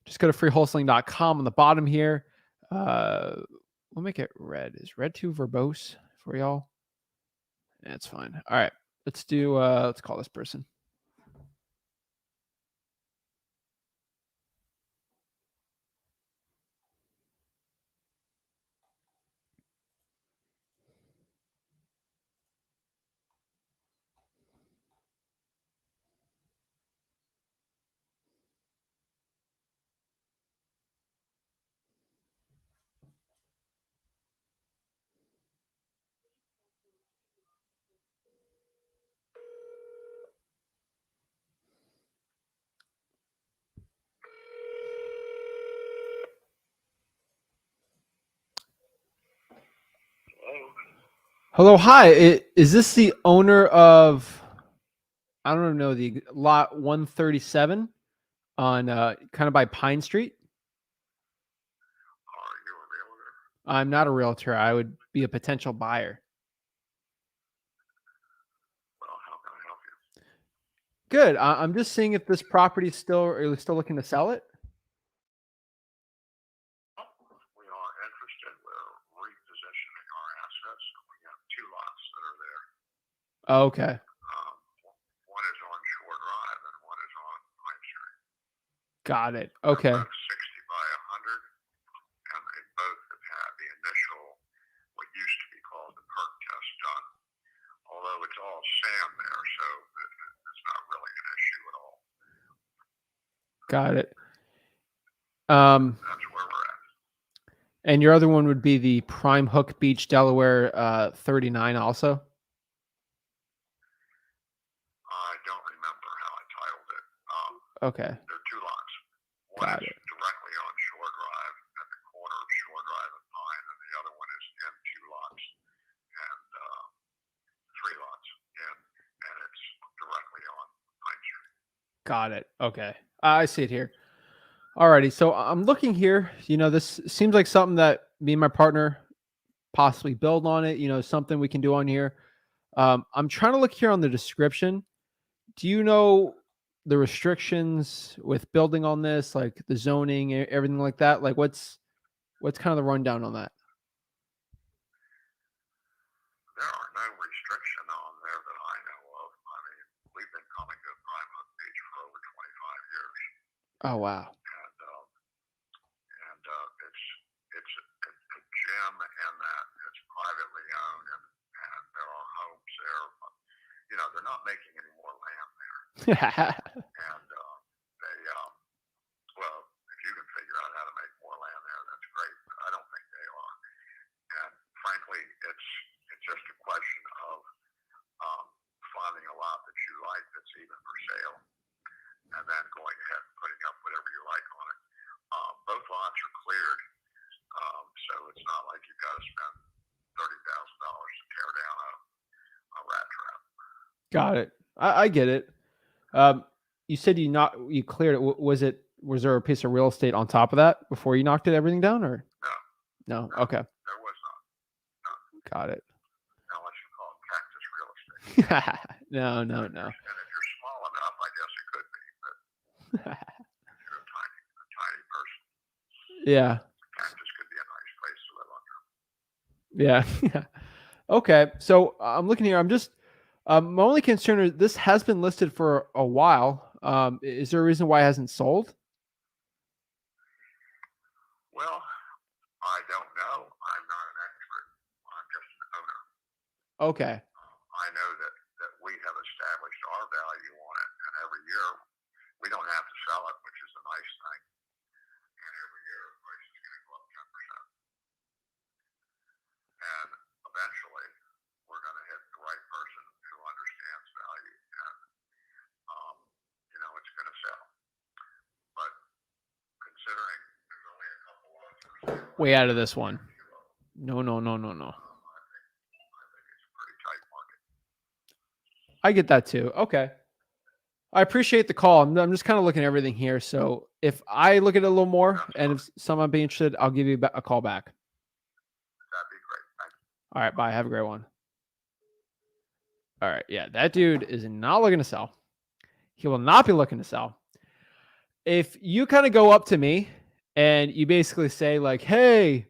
just go to freewholesaling.com on the bottom here. We'll make it red. Is red too verbose for y'all? That's fine. All right. Let's do, let's call this person. Hello, hi. Is this the owner of, I don't know, the lot 137 on kind of by Pine Street?
Are you a realtor?
I'm not a realtor. I would be a potential buyer.
Well, how can I help you?
Good. I'm just seeing if this property is still, are you still looking to sell it?
We are interested. We're repositioning our assets. We have 2 lots that are there.
Oh, okay.
One is on Shore Drive and one is on Pine Street.
Got it.
They're
Okay.
both 60 by 100, and they both have had the initial, what used to be called the perk test done. Although it's all sand there, so it's not really an issue at all.
Got it.
That's where we're at.
And your other one would be the Prime Hook Beach, Delaware, 39 also?
I don't remember how I titled it.
Okay.
There are 2 lots. One
Got
is
it.
directly on Shore Drive at the corner of Shore Drive and Pine, and the other one is in 2 lots and 3 lots in, and it's directly on Pine Street.
Got it. Okay. I see it here. Alrighty. So I'm looking here. You know, this seems like something that me and my partner possibly build on it. You know, something we can do on here. I'm trying to look here on the description. Do you know the restrictions with building on this, like the zoning, everything like that? Like what's kind of the rundown on that?
There are no restriction on there that I know of. I mean, we've been coming to Prime Hook Beach for over 25 years,
Oh, wow.
and it's a gym in that it's privately owned, and there are homes there. You know, they're not making any more land there, and they well, if you can figure out how to make more land there, that's great. But I don't think they are, and frankly, it's just a question of finding a lot that you like that's even for sale, and then going ahead and putting up whatever you like on it. Both lots are cleared, so it's not like you've got to spend $30,000 to tear down a rat trap.
Got it. I get it. You said you cleared it. Was it was there a piece of real estate on top of that before you knocked everything down, or
No,
no? Okay,
there was not.
got it.
Unless you call it cactus real estate.
No.
And if you're small enough, I guess it could be, but if you're a tiny person,
Yeah.
cactus could be a nice place to live under.
Yeah. Okay. So I'm looking here. I'm just my only concern is this has been listed for a while. Is there a reason why it hasn't sold?
Well, I don't know. I'm not an expert. I'm just an owner.
Okay.
I know that we have established our value on it, and every year we don't have to sell it, which is a nice thing. And every year the price is going to go up 10%. And eventually we're going to hit the right person who understands value, and it's going to sell. But considering there's only a couple lots for sale,
Way out of this one. No.
I think it's a pretty tight market.
I get that too. Okay. I appreciate the call. I'm just kind of looking at everything here. So if I look at it a little more and if someone be interested, I'll give you a call back.
That'd be great. Thanks.
All right. Bye. Have a great one. All right. Yeah. That dude is not looking to sell. He will not be looking to sell. If you kind of go up to me and you basically say like, hey,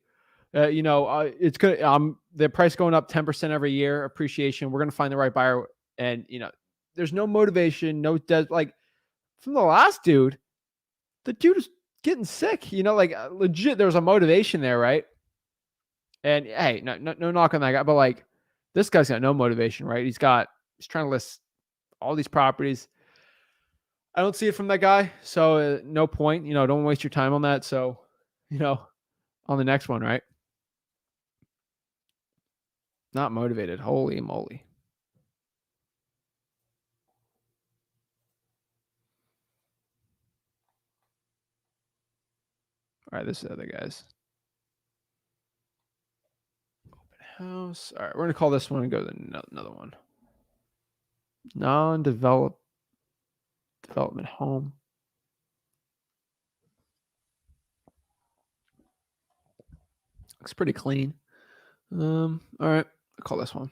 it's good. The price going up 10% every year, appreciation. We're going to find the right buyer. And, there's no motivation, like from the last dude, the dude is getting sick, legit. There's a motivation there. Right. And hey, no knock on that guy, but like this guy's got no motivation, right? He's trying to list all these properties. I don't see it from that guy. So no point, don't waste your time on that. So, on the next one, right? Not motivated. Holy moly. All right, this is the other guys. Open house. All right, we're going to call this one and go to another one. Non-development home. Looks pretty clean. All right, I'll call this one.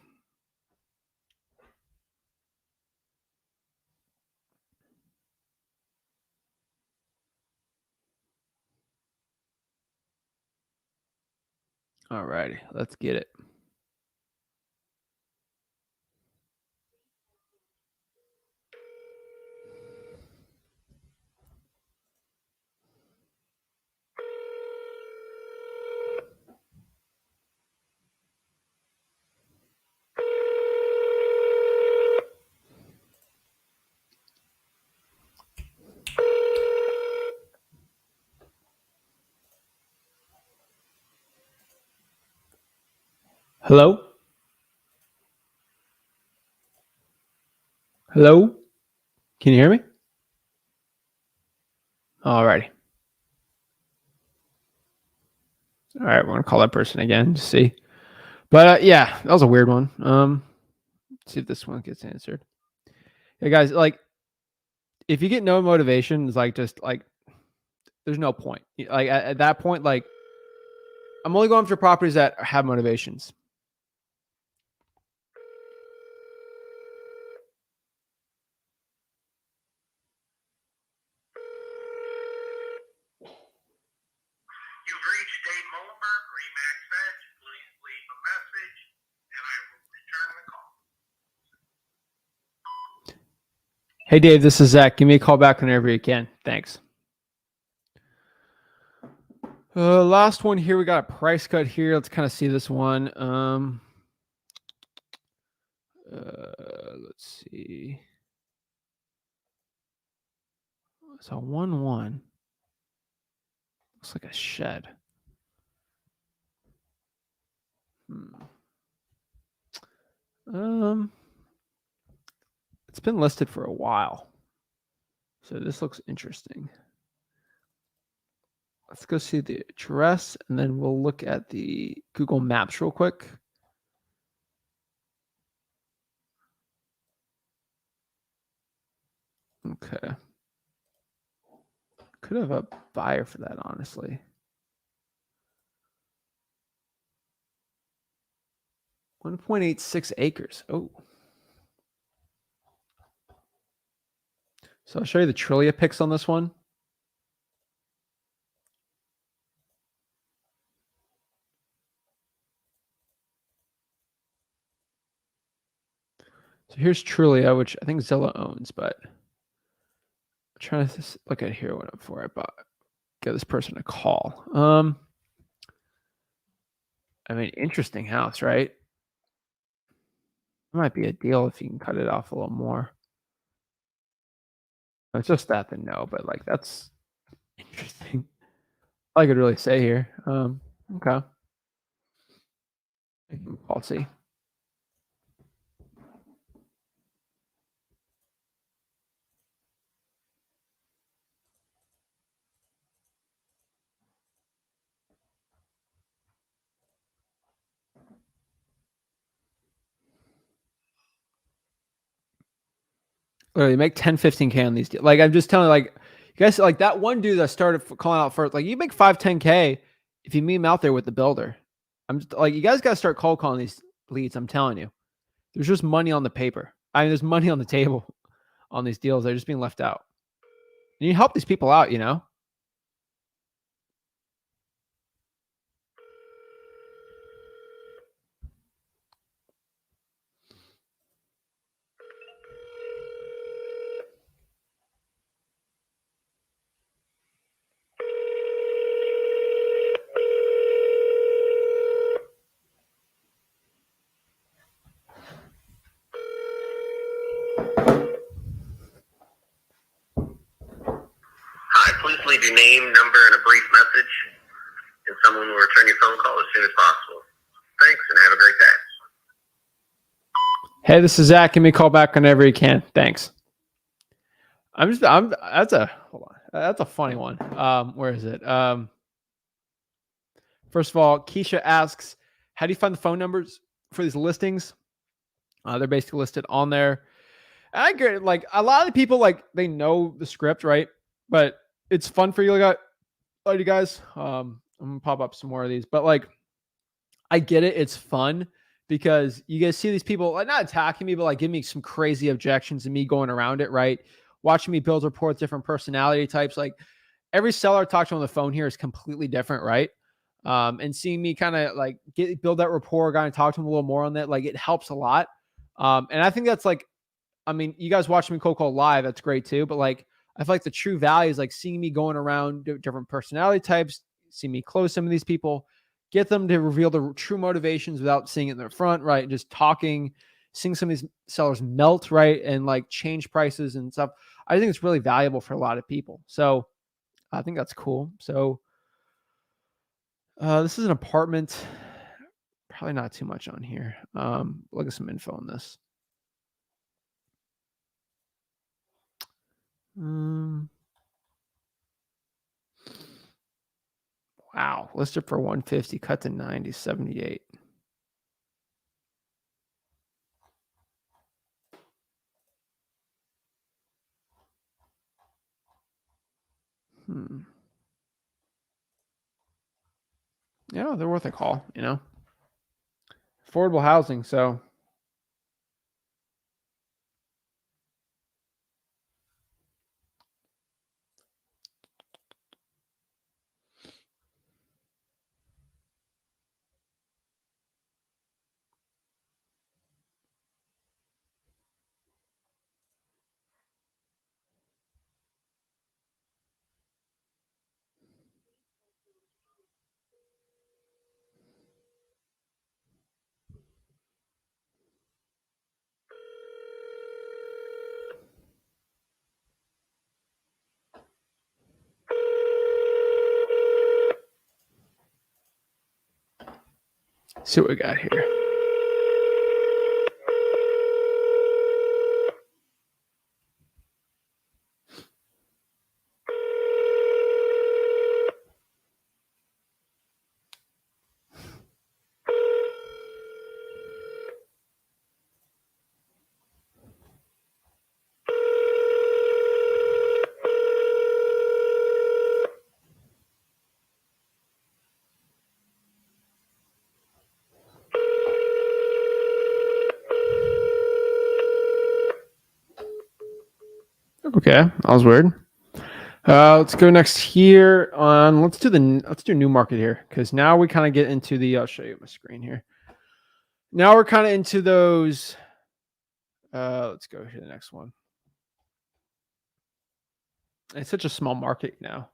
All righty, let's get it. Hello? Hello? Can you hear me? All righty. All right, we're going to call that person again to see. But yeah, that was a weird one. Let's see if this one gets answered. Hey guys, like if you get no motivation, it's like just like there's no point. Like at that point, like I'm only going for properties that have motivations.
You've reached Dave Mullenberg, Remax Edge. Please leave a message, and I will return the call.
Hey Dave, this is Zach. Give me a call back whenever you can. Thanks. Last one here. We got a price cut here. Let's kind of see this one. Let's see. It's a 1-1. Looks like a shed. It's been listed for a while. So this looks interesting. Let's go see the address and then we'll look at the Google Maps real quick. Okay. Could have a buyer for that, honestly. $1.86 acres. Oh. So I'll show you the Trillia pics on this one. So here's Trillia, which I think Zillow owns, but I'm trying to look at here before I get this person a call. I mean, interesting house, right? It might be a deal if you can cut it off a little more. It's just that to know, but like that's interesting. All I could really say here. Okay. Policy. Literally make 10, 15K on these deals. Like I'm just telling you, like you guys, like that one dude that started calling out first, like you make 5, 10K if you meet him out there with the builder. I'm just like, you guys got to start cold calling these leads. I'm telling you, there's just money on the paper. I mean, there's money on the table on these deals. They're just being left out. And you help these people out, you know?
Hi, please leave your name, number, and a brief message, and someone will return your phone call as soon as possible. Thanks, and have a great day.
Hey, this is Zach. Give me a call back whenever you can. Thanks. That's a funny one. Where is it? First of all, Keisha asks, how do you find the phone numbers for these listings? They're basically listed on there. And I get it, like a lot of the people, like they know the script, right? But it's fun for you, you guys. I'm gonna pop up some more of these, but like I get it. It's fun because you guys see these people like not attacking me, but like give me some crazy objections and me going around it, right? Watching me build reports, different personality types. Like every seller I talk to on the phone here is completely different, right? And seeing me kind of like build that rapport, kind of talk to them a little more on that, like it helps a lot. And I think that's like, I mean, you guys watching me cold call live, that's great too. But like, I feel like the true value is like seeing me going around different personality types, see me close some of these people, get them to reveal the true motivations without seeing it in their front, right? Just talking, seeing some of these sellers melt, right? And like change prices and stuff. I think it's really valuable for a lot of people. So I think that's cool. So this is an apartment. Probably not too much on here. Look at some info on this. Wow. Listed for 150, cut to 90, 78. Yeah, they're worth a call, you know. Affordable housing, so see what we got here. Okay, that was weird. Let's go next here on. Let's do new market here because now we kind of get into the. I'll show you my screen here. Now we're kind of into those. Let's go to the next one. It's such a small market now.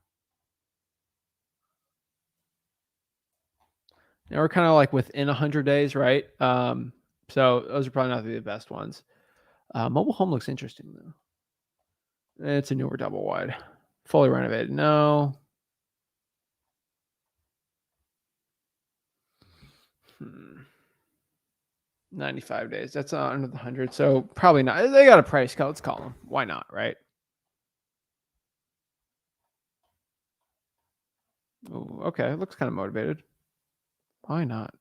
Now we're kind of like within 100 days, right? So those are probably not the best ones. Mobile home looks interesting though. It's a newer double wide, fully renovated. No. 95 days. That's under the 100. So probably not. They got a price cut. Let's call them. Why not, right? Oh, okay. Looks kind of motivated. Why not?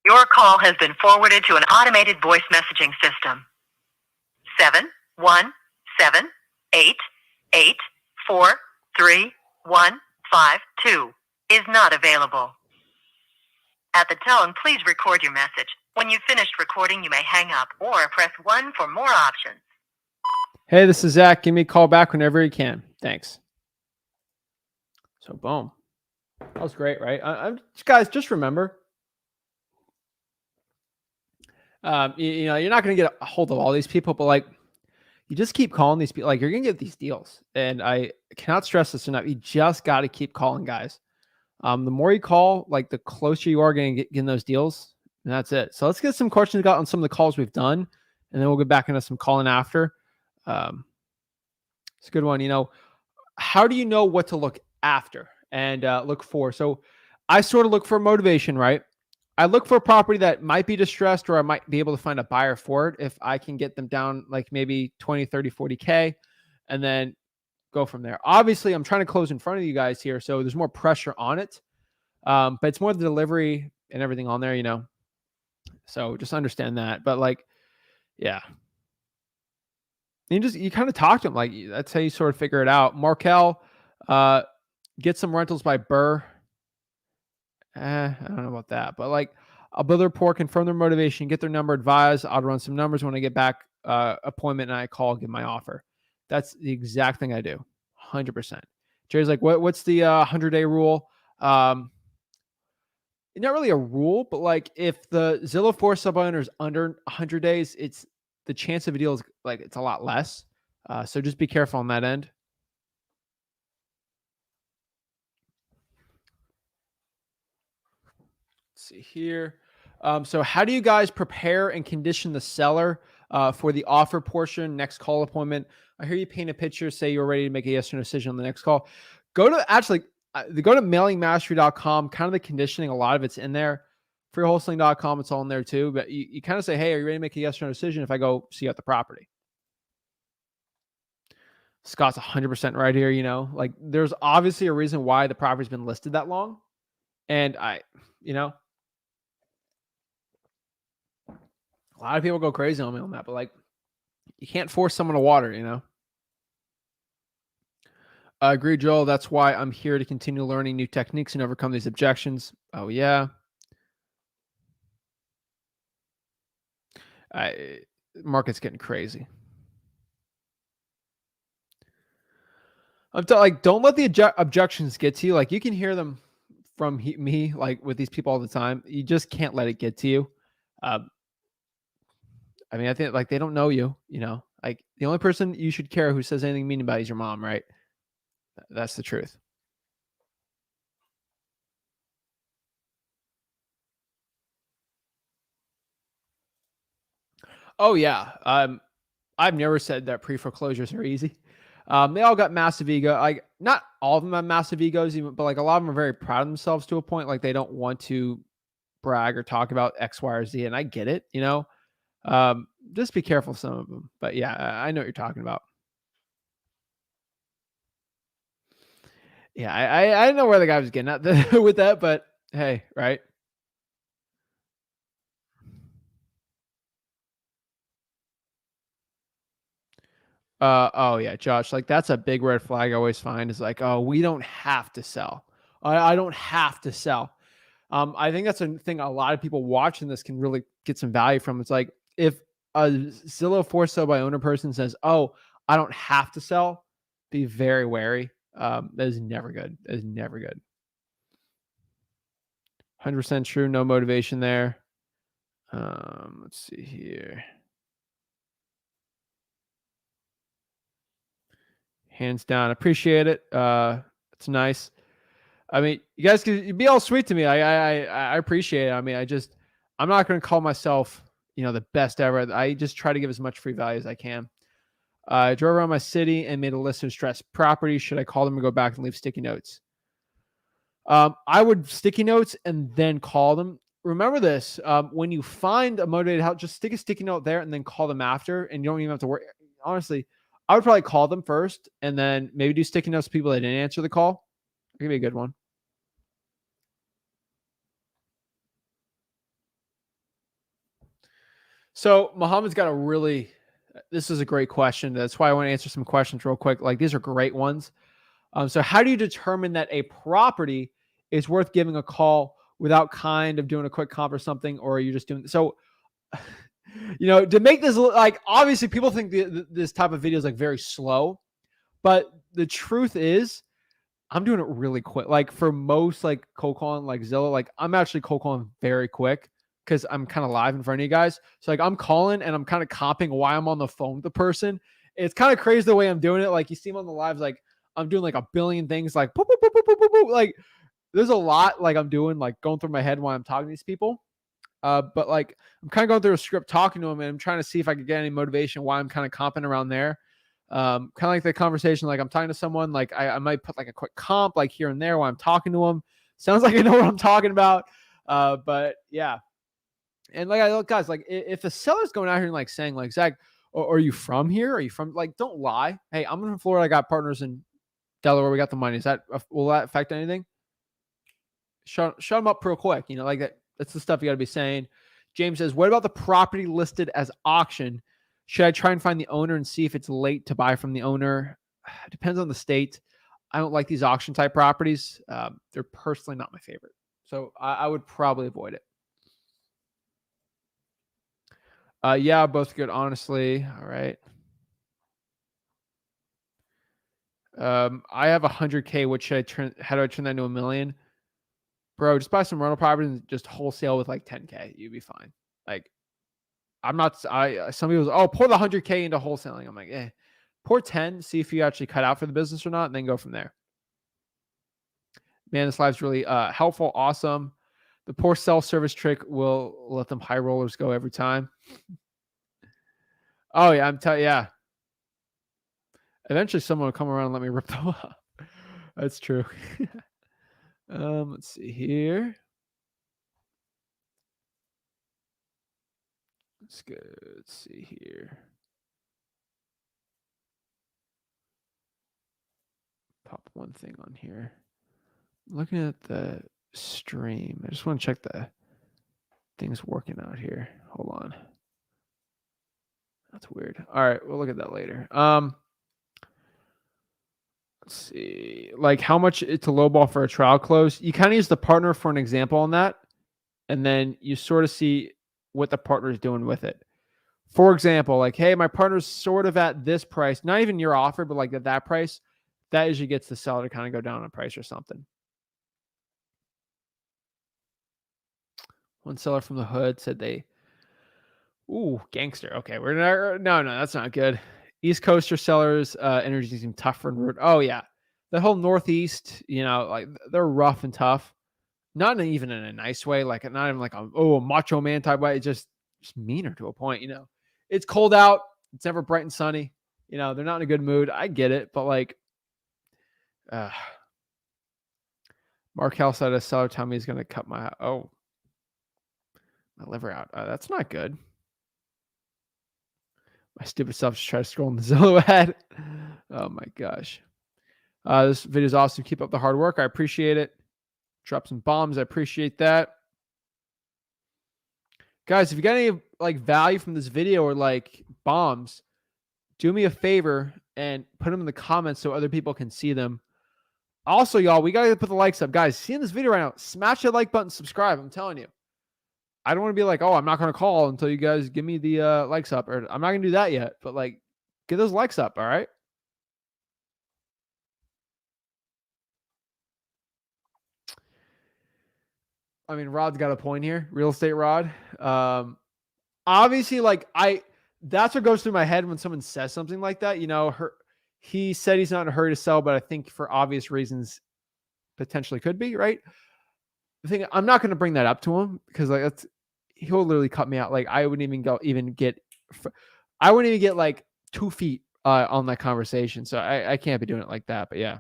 Your call has been forwarded to an automated voice messaging system. 71788431152 is not available. At the tone, please record your message. When you've finished recording, you may hang up or press 1 for more options.
Hey, this is Zach. Give me a call back whenever you can. Thanks. So boom. That was great, right? Guys, just remember, you know, you're not going to get a hold of all these people, but like, you just keep calling these people. Like, you're going to get these deals. And I cannot stress this enough. You just got to keep calling, guys. The more you call, like, the closer you are going to getting those deals. And that's it. So let's get some questions got on some of the calls we've done, and then we'll get back into some calling after. It's a good one. You know, how do you know what to look after and look for? So I sort of look for motivation, right? I look for a property that might be distressed, or I might be able to find a buyer for it if I can get them down like maybe 20, 30, 40K, and then go from there. Obviously, I'm trying to close in front of you guys here, so there's more pressure on it. But it's more the delivery and everything on there, you know. So just understand that. But like, yeah. You kind of talk to them. Like, that's how you sort of figure it out. Markel, get some rentals by Burr. I don't know about that, but like, I'll build a report, confirm their motivation, get their number, advise. I'll run some numbers when I get back appointment, and I call, give my offer. That's the exact thing I do. 100%. Jerry's like, what's the 100-day rule? Not really a rule, but like, if the Zillow 4 sub owner is under 100 days, it's the chance of a deal is like, it's a lot less. So just be careful on that end. Let's see here. So how do you guys prepare and condition the seller for the offer portion, next call appointment? I hear you paint a picture, say you're ready to make a yes or no decision on the next call. Go to mailingmastery.com, kind of the conditioning, a lot of it's in there. Freewholesaling.com, it's all in there too. But you kind of say, hey, are you ready to make a yes or no decision if I go see out the property? Scott's 100% right here. You know, like, there's obviously a reason why the property's been listed that long. And you know, a lot of people go crazy on me on that, but like, you can't force someone to water, you know? I agree, Joel. That's why I'm here, to continue learning new techniques and overcome these objections. Oh, yeah. Market's getting crazy. Don't let the objections get to you. Like, you can hear them from me, like with these people all the time. You just can't let it get to you. I mean, I think like they don't know you, you know, like the only person you should care who says anything mean about is your mom, right? That's the truth. Oh yeah. I've never said that pre-foreclosures are easy. They all got massive ego. Like not all of them have massive egos, even, but like a lot of them are very proud of themselves to a point. Like they don't want to brag or talk about X, Y, or Z. And I get it, you know. Just be careful of some of them. But yeah, I know what you're talking about. Yeah, I didn't know where the guy was getting at with that, but hey, right? Oh yeah, Josh, like that's a big red flag I always find is like, oh, we don't have to sell. I don't have to sell. I think that's a thing a lot of people watching this can really get some value from. It's like if a Zillow for sale by owner person says, oh, I don't have to sell, be very wary. That is never good. That is never good. 100% true. No motivation there. Let's see here. Hands down. Appreciate it. It's nice. I mean, you guys can be all sweet to me. I appreciate it. I mean, I'm not going to call myself, the best ever. I just try to give as much free value as I can. I drove around my city and made a list of stressed properties. Should I call them and go back and leave sticky notes? I would sticky notes and then call them. Remember this, when you find a motivated house, just stick a sticky note there and then call them after, and you don't even have to worry. Honestly, I would probably call them first and then maybe do sticky notes to people that didn't answer the call. It could be a good one. So Muhammad's got this is a great question. That's why I want to answer some questions real quick. Like these are great ones. So how do you determine that a property is worth giving a call without kind of doing a quick comp or something, or are you just doing so? To make this look like, obviously people think this type of video is like very slow, but the truth is I'm doing it really quick. Like for most like cold calling, like Zillow, like I'm actually cold calling very quick because I'm kind of live in front of you guys. So like I'm calling and I'm kind of comping while I'm on the phone with the person. It's kind of crazy the way I'm doing it. Like you see me on the lives, like I'm doing like a billion things, like boop, boop, boop, boop, boop, boop. Like there's a lot like I'm doing, like going through my head while I'm talking to these people. But like I'm kind of going through a script talking to them, and I'm trying to see if I could get any motivation while I'm kind of comping around there. Kind of like the conversation, like I'm talking to someone, like I might put like a quick comp like here and there while I'm talking to them. Sounds like I know what I'm talking about. But yeah. And like I look, guys, like if the seller's going out here and like saying like, Zach, are you from here? Are you from, like, don't lie. Hey, I'm from Florida. I got partners in Delaware. We got the money. Will that affect anything? Shut them up real quick. Like that. That's the stuff you got to be saying. James says, what about the property listed as auction? Should I try and find the owner and see if it's late to buy from the owner? It depends on the state. I don't like these auction type properties. They're personally not my favorite. So I would probably avoid it. Yeah, both good, honestly. All right. I have 100K. How do I turn that into $1 million? Bro, just buy some rental properties and just wholesale with like 10K. You'd be fine. Like, some people say, pour the 100K into wholesaling. I'm like, pour 10, see if you actually cut out for the business or not, and then go from there. Man, this live's really helpful. Awesome. The poor self-service trick will let them high rollers go every time. Oh yeah, yeah. Eventually someone will come around and let me rip them up. That's true. Let's see here. Let's see here. Pop one thing on here. Looking at the stream. I just want to check the things working out here. Hold on. That's weird. All right, we'll look at that later. Let's see. Like how much it's a low ball for a trial close. You kind of use the partner for an example on that. And then you sort of see what the partner is doing with it. For example, like, hey, my partner's sort of at this price, not even your offer, but like at that price, that usually gets the seller to kind of go down on price or something. One seller from the hood said gangster. Okay, no, that's not good. East Coaster sellers, energy seem tougher and rude. Oh yeah, the whole Northeast, like they're rough and tough. Not even in a nice way, like not even like a macho man type way. It's just meaner to a point. It's cold out. It's never bright and sunny. You know, they're not in a good mood. I get it, but like, Markel said a seller told me he's going to cut my liver out. That's not good. My stupid self just try to scroll in the Zillow ad. Oh my gosh. This video is awesome. Keep up the hard work. I appreciate it. Drop some bombs. I appreciate that. Guys, if you got any like value from this video or like bombs, do me a favor and put them in the comments so other people can see them. Also, y'all, we got to put the likes up. Guys, seeing this video right now, smash that like button, subscribe. I'm telling you. I don't want to be like, oh, I'm not going to call until you guys give me the likes up. Or I'm not going to do that yet. But like, get those likes up, all right? I mean, Rod's got a point here. Real estate Rod. Obviously, like that's what goes through my head when someone says something like that. You know, he said he's not in a hurry to sell, but I think for obvious reasons, potentially could be, right? The thing, I'm not going to bring that up to him because like he'll literally cut me out. Like I wouldn't even get like 2 feet on that conversation. So I can't be doing it like that. But yeah,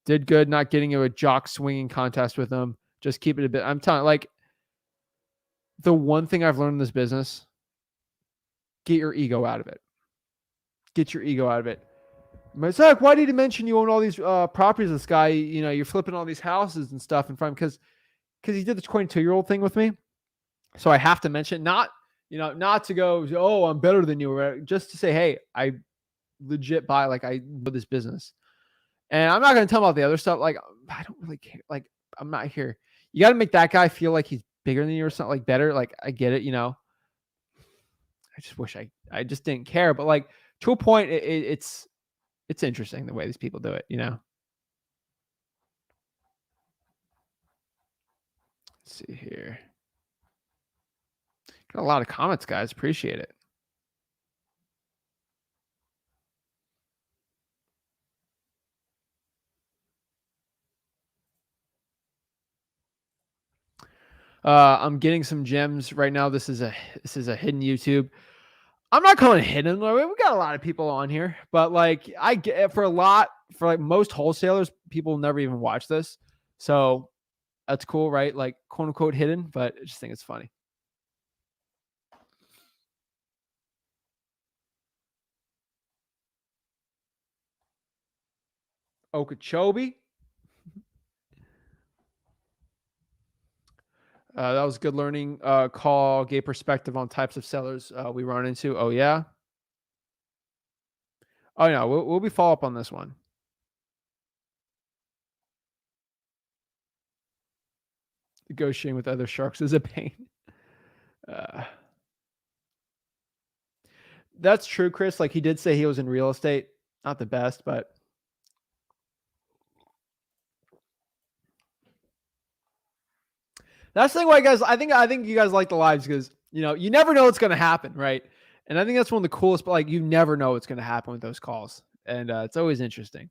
did good not getting into a jock swinging contest with him. Just keep it a bit. I'm telling like the one thing I've learned in this business, get your ego out of it. Get your ego out of it. Zach, why did you mention you own all these properties? This guy, you know, you're flipping all these houses and stuff in front because he did this 22-year-old thing with me. So I have to mention, not to go, oh, I'm better than you, right? Just to say, hey, I legit buy, like I know this business. And I'm not going to tell him about the other stuff. Like, I don't really care. Like, I'm not here. You got to make that guy feel like he's bigger than you or something, like better. Like, I get it, you know. I just wish I just didn't care. But like to a point, it's interesting the way these people do it, you know. Let's see here. Got a lot of comments, guys. Appreciate it. I'm getting some gems right now. This is a hidden YouTube. I'm not calling it hidden. We got a lot of people on here, but like I get for like most wholesalers, people will never even watch this. So that's cool, right? Like quote unquote hidden, but I just think it's funny. Okeechobee. That was good learning call, gave perspective on types of sellers we run into. Oh, yeah. Oh, no, we'll be follow up on this one. Negotiating with other sharks is a pain. That's true, Chris. Like he did say he was in real estate. Not the best, but that's the thing why, guys, I think you guys like the lives because, you know, you never know what's going to happen, right? And I think that's one of the coolest, but like you never know what's going to happen with those calls. And it's always interesting.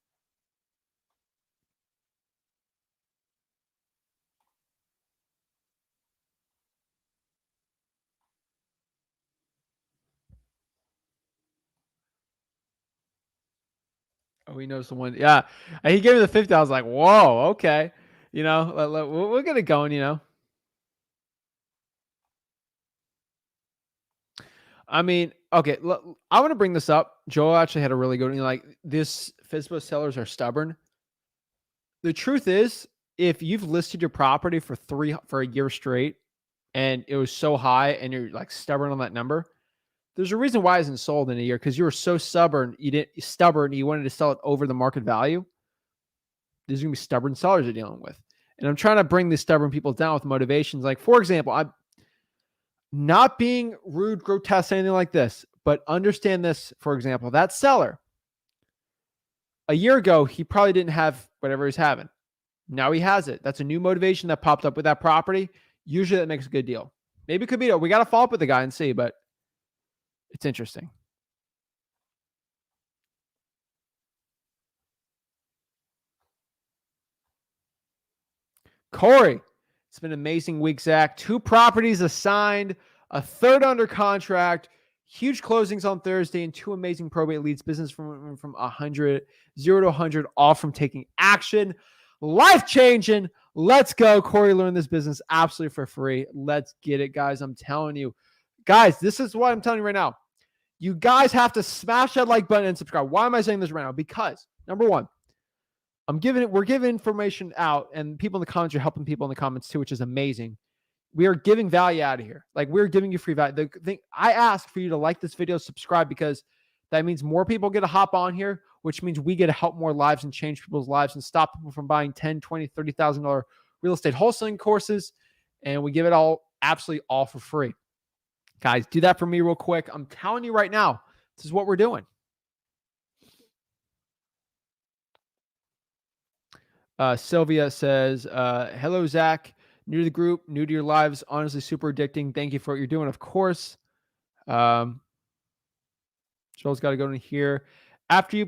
Oh, he knows the one. Yeah. And he gave me the 50. I was like, whoa, okay. You know, we'll get it going, you know. I mean, okay, I want to bring this up. Joel actually had a really good one. Like, this FSBO sellers are stubborn. The truth is, if you've listed your property for a year straight and it was so high and you're like stubborn on that number, there's a reason why it isn't sold in a year because you were so stubborn. You wanted to sell it over the market value. There's going to be stubborn sellers you're dealing with. And I'm trying to bring these stubborn people down with motivations. Like, for example, I'm not being rude, grotesque, anything like this, but understand this, for example, that seller, a year ago, he probably didn't have whatever he's having. Now he has it. That's a new motivation that popped up with that property. Usually that makes a good deal. Maybe it could be, we got to follow up with the guy and see, but it's interesting. Corey, it's been an amazing week, Zach. 2 properties assigned, a 3rd under contract, Huge closings on Thursday and 2 amazing probate leads. Business from 100, 0 to 100, all from taking action. Life changing. Let's go. Corey learned this business absolutely for free. Let's get it, guys. I'm telling you. Guys, this is what I'm telling you right now. You guys have to smash that like button and subscribe. Why am I saying this right now? Because, number one, we're giving information out, and people in the comments are helping people in the comments too, which is amazing. We are giving value out of here. Like, we're giving you free value. The thing I ask for you to like this video, subscribe, because that means more people get to hop on here, which means we get to help more lives and change people's lives and stop people from buying $10, $20, $30,000 real estate wholesaling courses. And we give it all, absolutely all for free. Guys, do that for me real quick. I'm telling you right now, this is what we're doing. Sylvia says, hello, Zach. New to the group, new to your lives. Honestly, super addicting. Thank you for what you're doing, of course. Joel's got to go in here. After you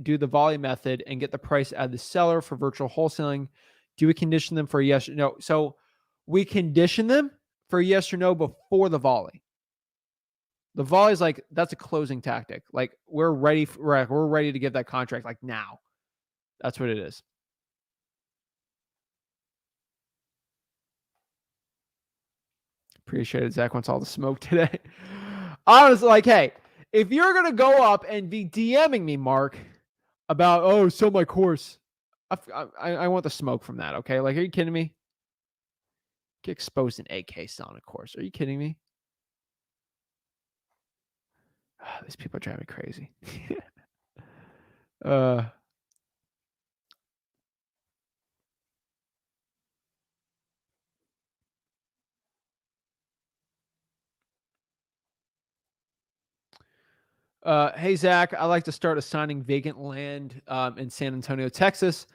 do the volume method and get the price out of the seller for virtual wholesaling, do we condition them for a yes or no? So we condition them for a yes or no before the volley. The volley is like, that's a closing tactic. Like, we're ready to give that contract like now. That's what it is. Appreciate it. Zach wants all the smoke today. Honestly, like, hey, if you're going to go up and be DMing me, Mark, about, oh, sell my course, I want the smoke from that, okay? Like, are you kidding me? Get exposed in AK selling a course. Are you kidding me? Oh, these people are driving me crazy. Hey, Zach, I like to start assigning vacant land in San Antonio, Texas.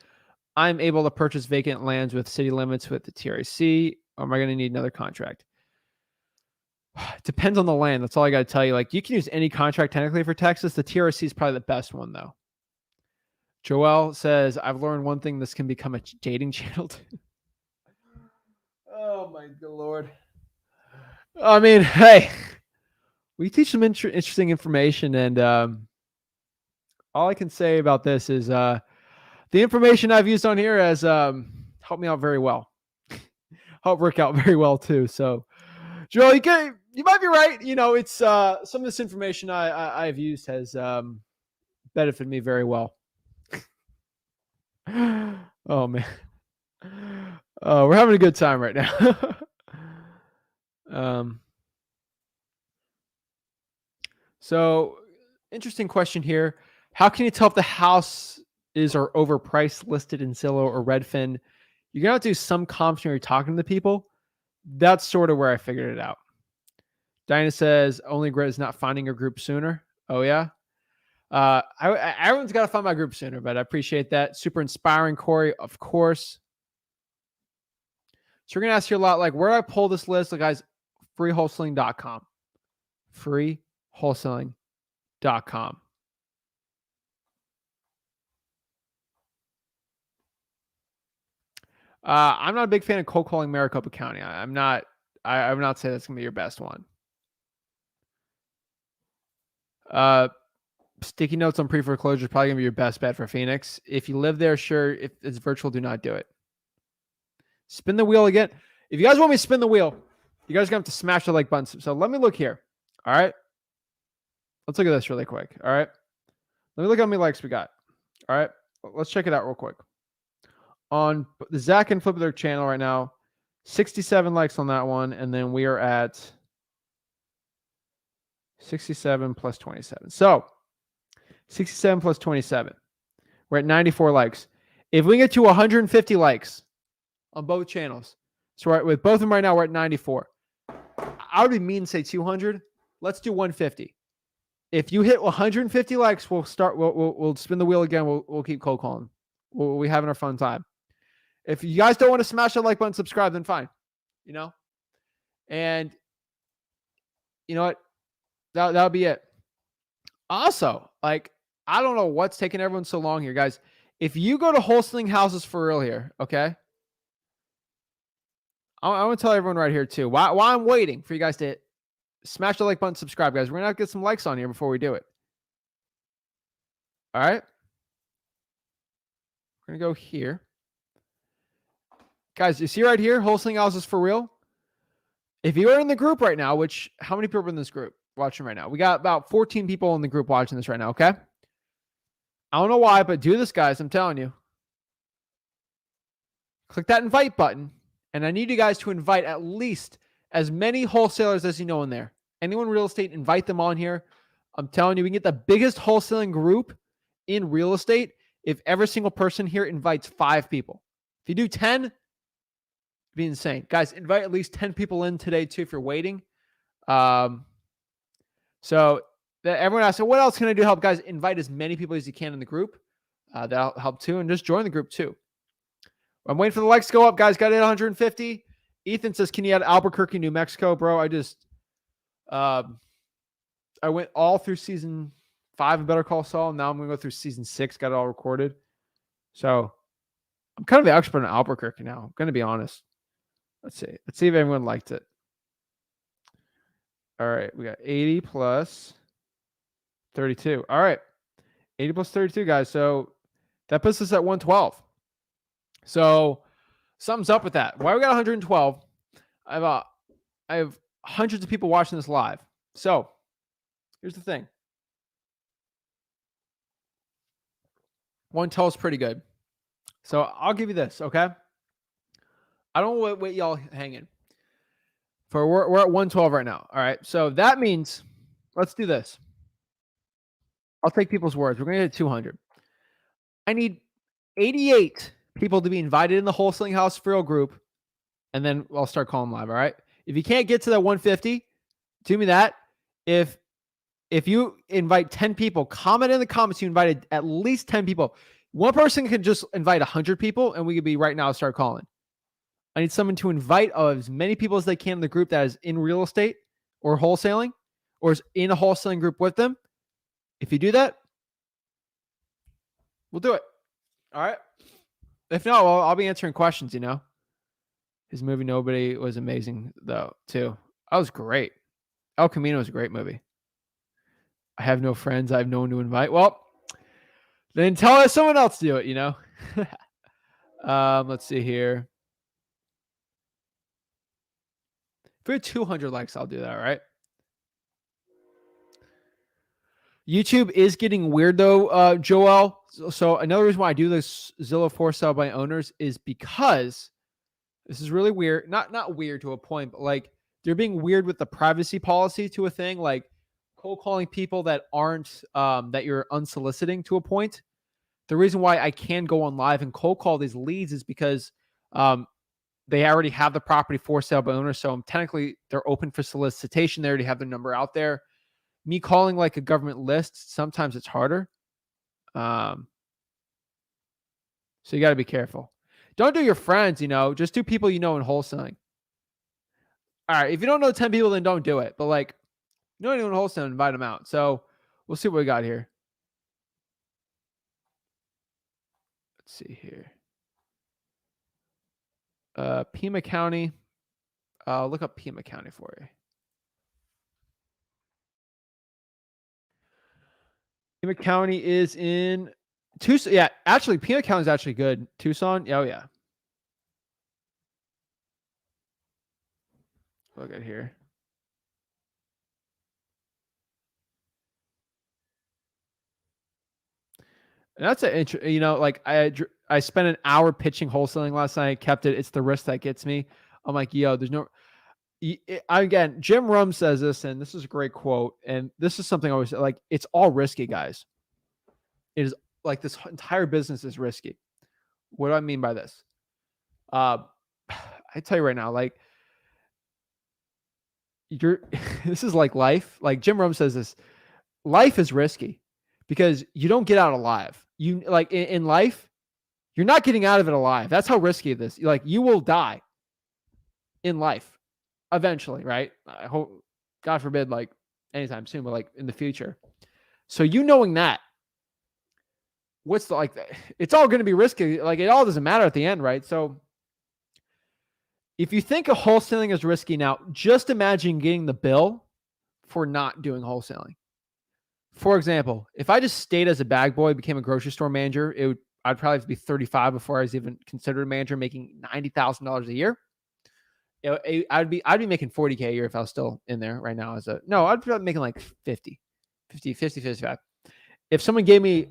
I'm able to purchase vacant lands with city limits with the TRC. Or am I going to need another contract? Depends on the land. That's all I got to tell you. Like, you can use any contract technically for Texas. The TRC is probably the best one, though. Joel says, I've learned one thing. This can become a dating channel, too. Oh, my good Lord. I mean, hey. We teach some interesting information, and all I can say about this is the information I've used on here has helped me out very well. Helped Rick out very well too. So, Joel, you might be right. You know, it's some of this information I've used has benefited me very well. Oh man, we're having a good time right now. So, interesting question here. How can you tell if the house is or overpriced listed in Zillow or Redfin? You're going to have to do some comps when you're talking to the people. That's sort of where I figured it out. Dinah says, only regret is not finding your group sooner. Oh, yeah? Everyone's got to find my group sooner, but I appreciate that. Super inspiring, Corey, of course. So we're going to ask you a lot, like, where do I pull this list? Like, guys, freewholesaling.com. Freewholesaling.com. I'm not a big fan of cold calling Maricopa County. I would not say that's going to be your best one. Sticky notes on pre-foreclosure is probably going to be your best bet for Phoenix. If you live there, sure. If it's virtual, do not do it. Spin the wheel again. If you guys want me to spin the wheel, you guys are going to have to smash the like button. So let me look here. All right. Let's look at this really quick. All right. Let me look how many likes we got. All right. Let's check it out real quick. On the Zach and Flip of their channel right now, 67 likes on that one. And then we are at 67 plus 27. So 67 plus 27. We're at 94 likes. If we get to 150 likes on both channels, so right, with both of them right now, we're at 94. I would be mean to say 200. Let's do 150. If you hit 150 likes, we'll start. We'll spin the wheel again. We'll keep cold calling. We'll be having our fun time. If you guys don't want to smash that like button, subscribe, then fine. You know, and you know what? That'll be it. Also, like, I don't know what's taking everyone so long here, guys. If you go to Wholesaling Houses for real here, okay? I want to tell everyone right here too. Why I'm waiting for you guys to Smash the like button, subscribe, guys. We're going to get some likes on here before we do it. All right. We're going to go here. Guys, you see right here, wholesaling houses for real? If you are in the group right now, which, how many people are in this group watching right now? We got about 14 people in the group watching this right now, okay? I don't know why, but do this, guys. I'm telling you. Click that invite button, and I need you guys to invite at least as many wholesalers as you know in there. Anyone in real estate, invite them on here. I'm telling you, we can get the biggest wholesaling group in real estate if every single person here invites 5 people. If you do 10, it'd be insane. Guys, invite at least 10 people in today too if you're waiting. So everyone asks, so what else can I do to help? Guys, invite as many people as you can in the group. That'll help too. And just join the group too. I'm waiting for the likes to go up, guys. Got it at 150. Ethan says, can you add Albuquerque, New Mexico? Bro, I went all through season 5 of Better Call Saul. Now I'm going to go through season 6. Got it all recorded. So I'm kind of the expert in Albuquerque now. I'm going to be honest. Let's see. Let's see if everyone liked it. All right. We got 80 plus 32. All right. 80 plus 32, guys. So that puts us at 112. So something's up with that. Why we got 112? I have hundreds of people watching this live. So here's the thing. 112 is pretty good. So I'll give you this, okay? I don't want to wait y'all hanging. We're at 112 right now. All right. So that means, let's do this. I'll take people's words. We're going to hit 200. I need 88 people to be invited in the Wholesaling House for Real group, and then I'll start calling live. All right. If you can't get to that 150, do me that. If you invite 10 people, comment in the comments you invited at least 10 people. One person can just invite 100 people, and we could be right now start calling. I need someone to invite as many people as they can in the group that is in real estate or wholesaling or is in a wholesaling group with them. If you do that, we'll do it. All right. If not, well, I'll be answering questions, you know. His movie Nobody was amazing, though, too. That was great. El Camino was a great movie. I have no friends. I have no one to invite. Well, then tell someone else to do it, you know. Let's see here. If we have 200 likes, I'll do that, all right? YouTube is getting weird, though, Joel. So another reason why I do this Zillow for sale by owners is because this is really weird. Not weird to a point, but like they're being weird with the privacy policy to a thing, like cold calling people that aren't that you're unsoliciting to a point. The reason why I can go on live and cold call these leads is because they already have the property for sale by owner. So technically they're open for solicitation. They already have their number out there. Me calling like a government list, sometimes it's harder. So you got to be careful. Don't do your friends, you know, just do people you know in wholesaling. All right. If you don't know 10 people, then don't do it. But like, you know anyone in wholesaling, invite them out. So we'll see what we got here. Let's see here. Pima County. Look up Pima County for you. Pima County is in Tucson. Yeah, actually, Pima County is actually good. Tucson. Oh, yeah. Look at here. And that's you know, like I spent an hour pitching wholesaling last night. I kept it. It's the risk that gets me. I'm like, yo, there's no. Again, Jim Rum says this, and this is a great quote. And this is something I always like. It's all risky, guys. It is like this entire business is risky. What do I mean by this? I tell you right now, like this is like life. Like Jim Rum says this, life is risky because you don't get out alive. You like in life, you're not getting out of it alive. That's how risky this. Like you will die in life eventually, right? I hope, God forbid, like anytime soon, but like in the future. So you knowing that, what's the, like, it's all going to be risky. Like it all doesn't matter at the end, right? So if you think of wholesaling is risky now, just imagine getting the bill for not doing wholesaling. For example, if I just stayed as a bag boy, became a grocery store manager, I'd probably have to be 35 before I was even considered a manager, making $90,000 a year. I'd be making 40K a year if I was still in there right now. I'd be making like 50, 55. If someone gave me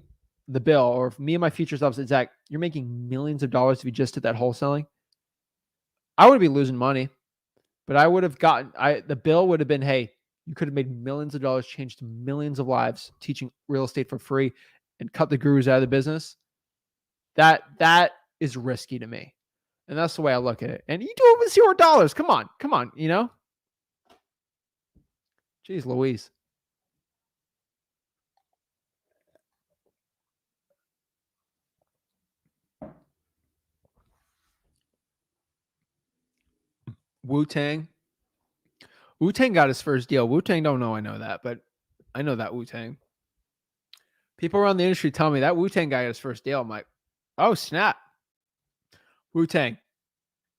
the bill, or if me and my future self said, Zach, you're making millions of dollars if you just did that wholesaling, I would be losing money, but I would have the bill would have been, hey, you could have made millions of dollars, changed millions of lives, teaching real estate for free and cut the gurus out of the business. That is risky to me. And that's the way I look at it. And you do it with $0. Come on, Jeez Louise. Wu-Tang got his first deal. Wu-Tang don't know I know that, but I know that Wu-Tang. People around the industry tell me that Wu-Tang guy got his first deal. I'm like, oh, snap. Wu-Tang. You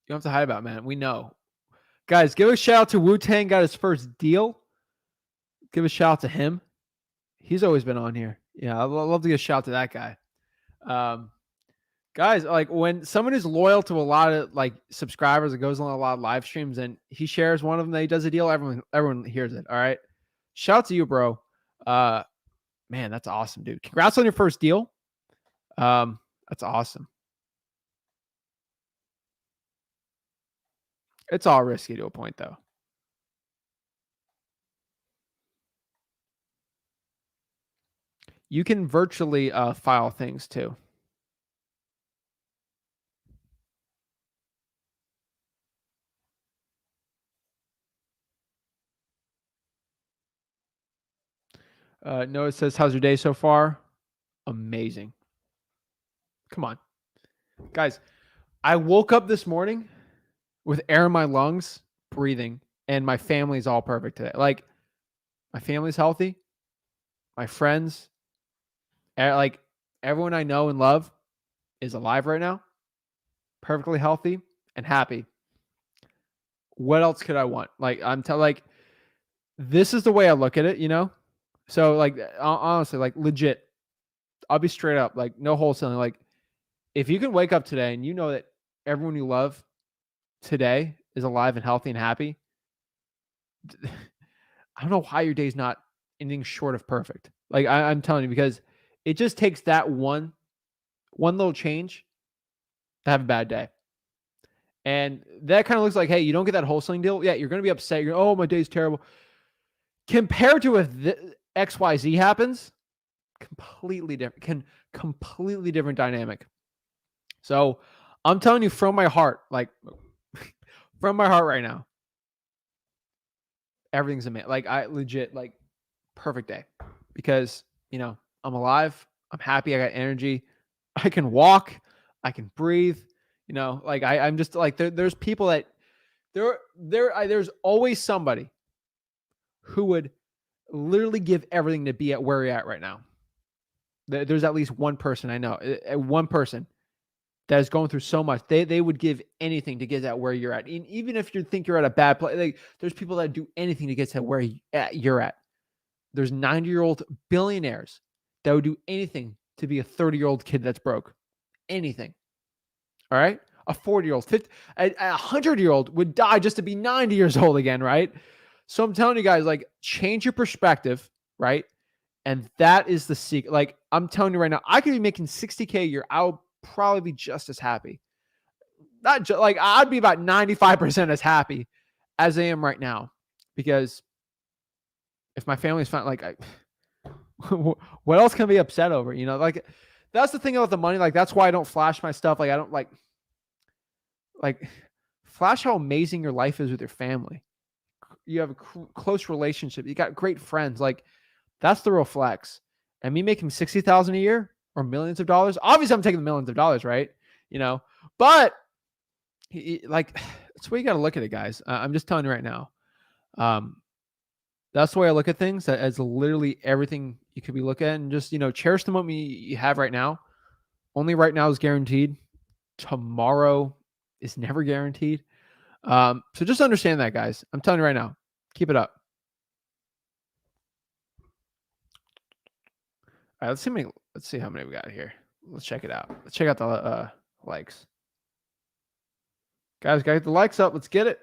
don't have to hide about it, man. We know. Guys, give a shout out to Wu-Tang, got his first deal. Give a shout out to him. He's always been on here. Yeah, I'd love to give a shout out to that guy. Guys, like when someone is loyal to a lot of like subscribers, it goes on a lot of live streams, and he shares one of them that he does a deal, everyone hears it. All right. Shout out to you, bro. Man, that's awesome, dude. Congrats on your first deal. That's awesome. It's all risky to a point, though. You can virtually file things too. Noah says, how's your day so far? Amazing. Come on. Guys, I woke up this morning with air in my lungs, breathing, and my family's all perfect today. Like, my family's healthy. My friends, like everyone I know and love is alive right now, perfectly healthy and happy. What else could I want? Like, this is the way I look at it, you know? So like, honestly, like legit, I'll be straight up, like no wholesaling. Like if you can wake up today and you know that everyone you love today is alive and healthy and happy, I don't know why your day's not anything short of perfect. Like I'm telling you, because it just takes that one little change to have a bad day. And that kind of looks like, hey, you don't get that wholesaling deal. Yeah, you're going to be upset. You're, oh, my day's terrible. Compared to if XYZ happens, completely different dynamic. So I'm telling you from my heart, like from my heart right now, everything's amazing. Like I legit, like perfect day because, you know, I'm alive. I'm happy. I got energy. I can walk. I can breathe. You know, like I'm just like, there's people that there's always somebody who would literally give everything to be at where you're at right now. There's at least one person I know, one person that is going through so much. They would give anything to get at where you're at. And even if you think you're at a bad place, like there's people that do anything to get to where you're at. There's 90-year-old billionaires that would do anything to be a 30-year-old kid that's broke. Anything. All right. A 40-year-old, a 100-year-old would die just to be 90 years old again. Right. So I'm telling you guys, like, change your perspective. Right. And that is the secret. Like, I'm telling you right now, I could be making 60K a year. I'll probably be just as happy. Not just like I'd be about 95% as happy as I am right now. Because if my family's fine, like, what else can I be upset over? You know, like, that's the thing about the money. Like, that's why I don't flash my stuff. Like, I don't like flash how amazing your life is with your family. You have a close relationship. You got great friends. Like, that's the real flex. And me making 60,000 a year or millions of dollars. Obviously, I'm taking the millions of dollars, right? You know, but like, that's the way you got to look at it, guys. I'm just telling you right now. That's the way I look at things, as literally everything you could be looking at, and just, you know, cherish the moment you have right now. Only right now is guaranteed. Tomorrow is never guaranteed. So just understand that, guys. I'm telling you right now, keep it up. All right, let's see how many we got here. Let's check it out. Let's check out the likes. Guys, get the likes up. Let's get it.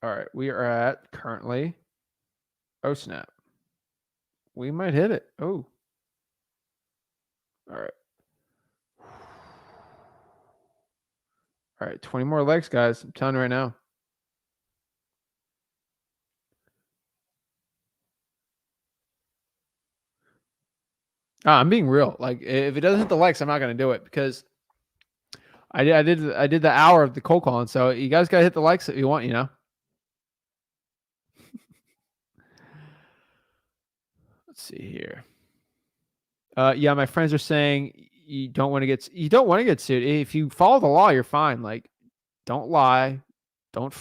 All right, we are at currently. Oh snap! We might hit it. Oh. All right. All right, 20 more likes, guys. I'm telling you right now. I'm being real. Like, if it doesn't hit the likes, I'm not gonna do it because I did the hour of the cold calling. So you guys gotta hit the likes that you want, you know. Let's see here. Yeah, my friends are saying you don't want to get sued. If you follow the law, you're fine. Like, don't lie, don't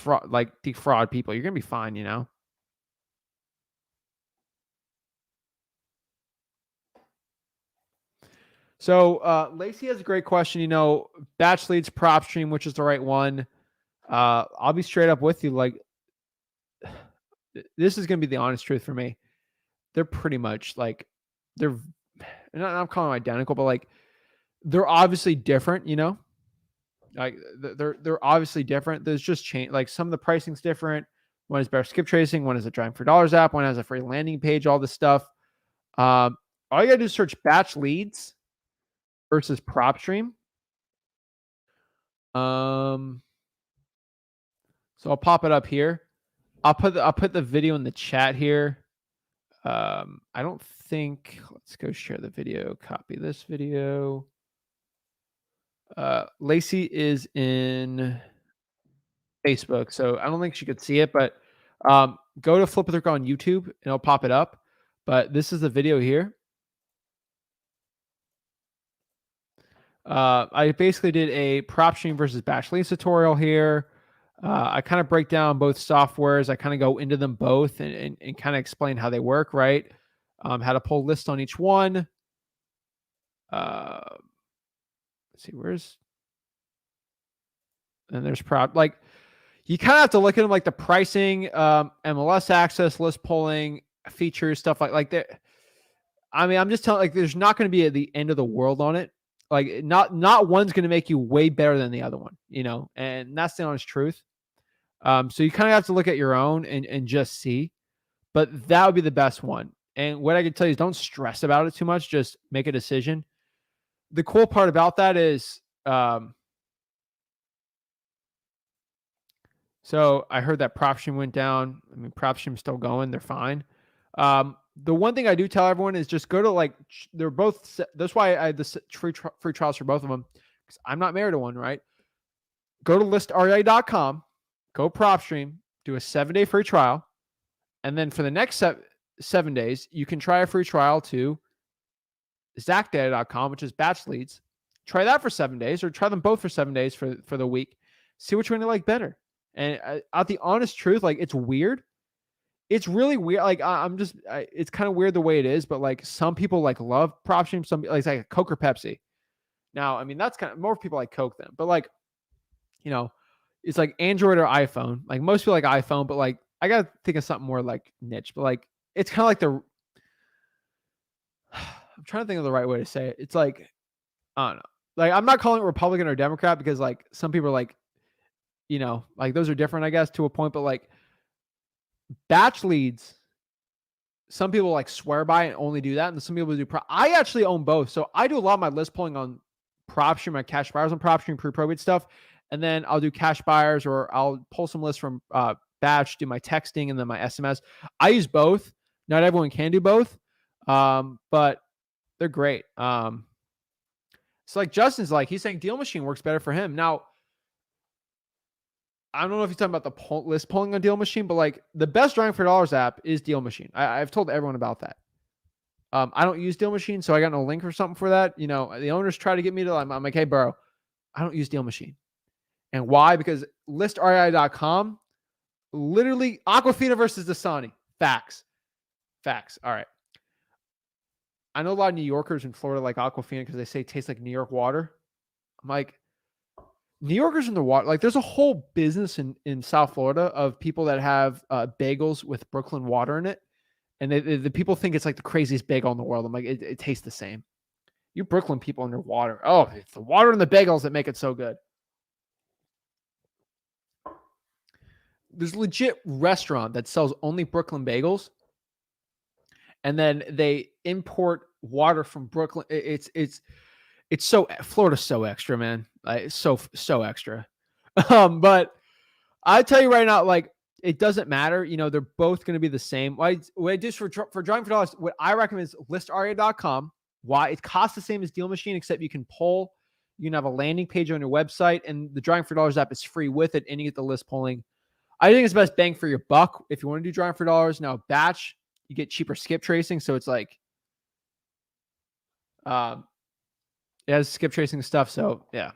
defraud people. You're gonna be fine, you know. So Lacey has a great question. You know, batch leads, PropStream, which is the right one. I'll be straight up with you. Like, this is gonna be the honest truth for me. They're pretty much like I'm calling them identical, but like they're obviously different, you know. Like they're obviously different. There's just change. Like some of the pricing's different. One is better skip tracing. One is a Driving for Dollars app. One has a free landing page. All this stuff. All you gotta do is search batch leads versus PropStream. So I'll pop it up here. I'll put the video in the chat here. I don't think. Let's go share the video. Copy this video. Lacey is in Facebook, so I don't think she could see it, but go to Flip With Her on YouTube and it'll pop it up. But this is the video here. I basically did a PropStream versus batch leads tutorial here. I kind of break down both softwares. I kind of go into them both and kind of explain how they work, right? How to pull lists on each one. Let's see, and there's like, you kind of have to look at them like the pricing, MLS access, list pulling, features, stuff like that. I mean, I'm just telling, like, there's not going to be at the end of the world on it. Like, not one's going to make you way better than the other one, you know, and that's the honest truth. So you kind of have to look at your own and just see, but that would be the best one. And what I can tell you is don't stress about it too much. Just make a decision. The cool part about that is, so I heard that PropStream went down. I mean, PropStream's still going. They're fine. The one thing I do tell everyone is just go to, like, they're both. That's why I had this free trials for both of them, because I'm not married to one, right? Go to listrei.com, go PropStream, do a 7-day free trial, and then for the next 7 days, you can try a free trial to zachdata.com, which is batch leads. Try that for 7 days, or try them both for 7 days for the week. See which one you like better. And out the honest truth, like, it's weird. It's really weird. Like, it's kind of weird the way it is, but like some people like love PropStream. Some like Coke or Pepsi. Now, I mean, that's kind of more people like Coke then, but like, you know, it's like Android or iPhone. Like most people like iPhone, but like I gotta think of something more like niche. But like it's kind of like I'm trying to think of the right way to say it. It's like, I don't know. Like, I'm not calling it Republican or Democrat because like some people are like, you know, like those are different, I guess, to a point. But like batch leads, some people like swear by it and only do that, and some people do. I actually own both, so I do a lot of my list pulling on PropStream, my cash buyers on PropStream, pre-probate stuff, and then I'll do cash buyers, or I'll pull some lists from batch, do my texting, and then my SMS. I use both. Not everyone can do both, but they're great. So like Justin's like, he's saying Deal Machine works better for him. Now, I don't know if you're talking about the list pulling on Deal Machine, but like the best Driving for Dollars app is Deal Machine. I've told everyone about that. I don't use Deal Machine, so I got no link or something for that. You know, the owners try to get me to, I'm like, hey, bro, I don't use Deal Machine. And why? Because listrei.com, literally Aquafina versus Dasani. Facts. All right. I know a lot of New Yorkers in Florida like Aquafina because they say it tastes like New York water. I'm like, New Yorkers in the water, like there's a whole business in South Florida of people that have bagels with Brooklyn water in it. And the people think it's like the craziest bagel in the world. I'm like, it tastes the same. You Brooklyn people underwater. Oh, it's the water and the bagels that make it so good. There's a legit restaurant that sells only Brooklyn bagels. And then they import water from Brooklyn. It's so Florida's so extra, man. It's so extra. But I tell you right now, like it doesn't matter. You know, they're both going to be the same. What I do for driving for dollars, what I recommend is listaria.com. Why? It costs the same as Deal Machine, except you can pull. You can have a landing page on your website, and the Driving for Dollars app is free with it, and you get the list pulling. I think it's the best bang for your buck if you want to do Driving for Dollars. Now, batch, you get cheaper skip tracing, so it's like, it has skip tracing stuff. So yeah,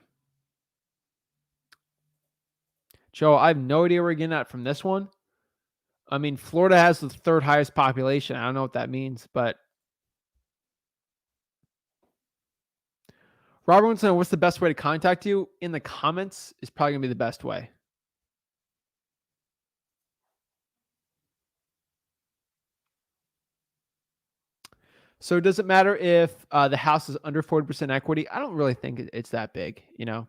Joe, I have no idea where we're getting at from this one. I mean, Florida has the third highest population. I don't know what that means, but Robert wants to know what's the best way to contact you. In the comments is probably gonna be the best way. So does it matter if the house is under 40% equity? I don't really think it's that big, you know.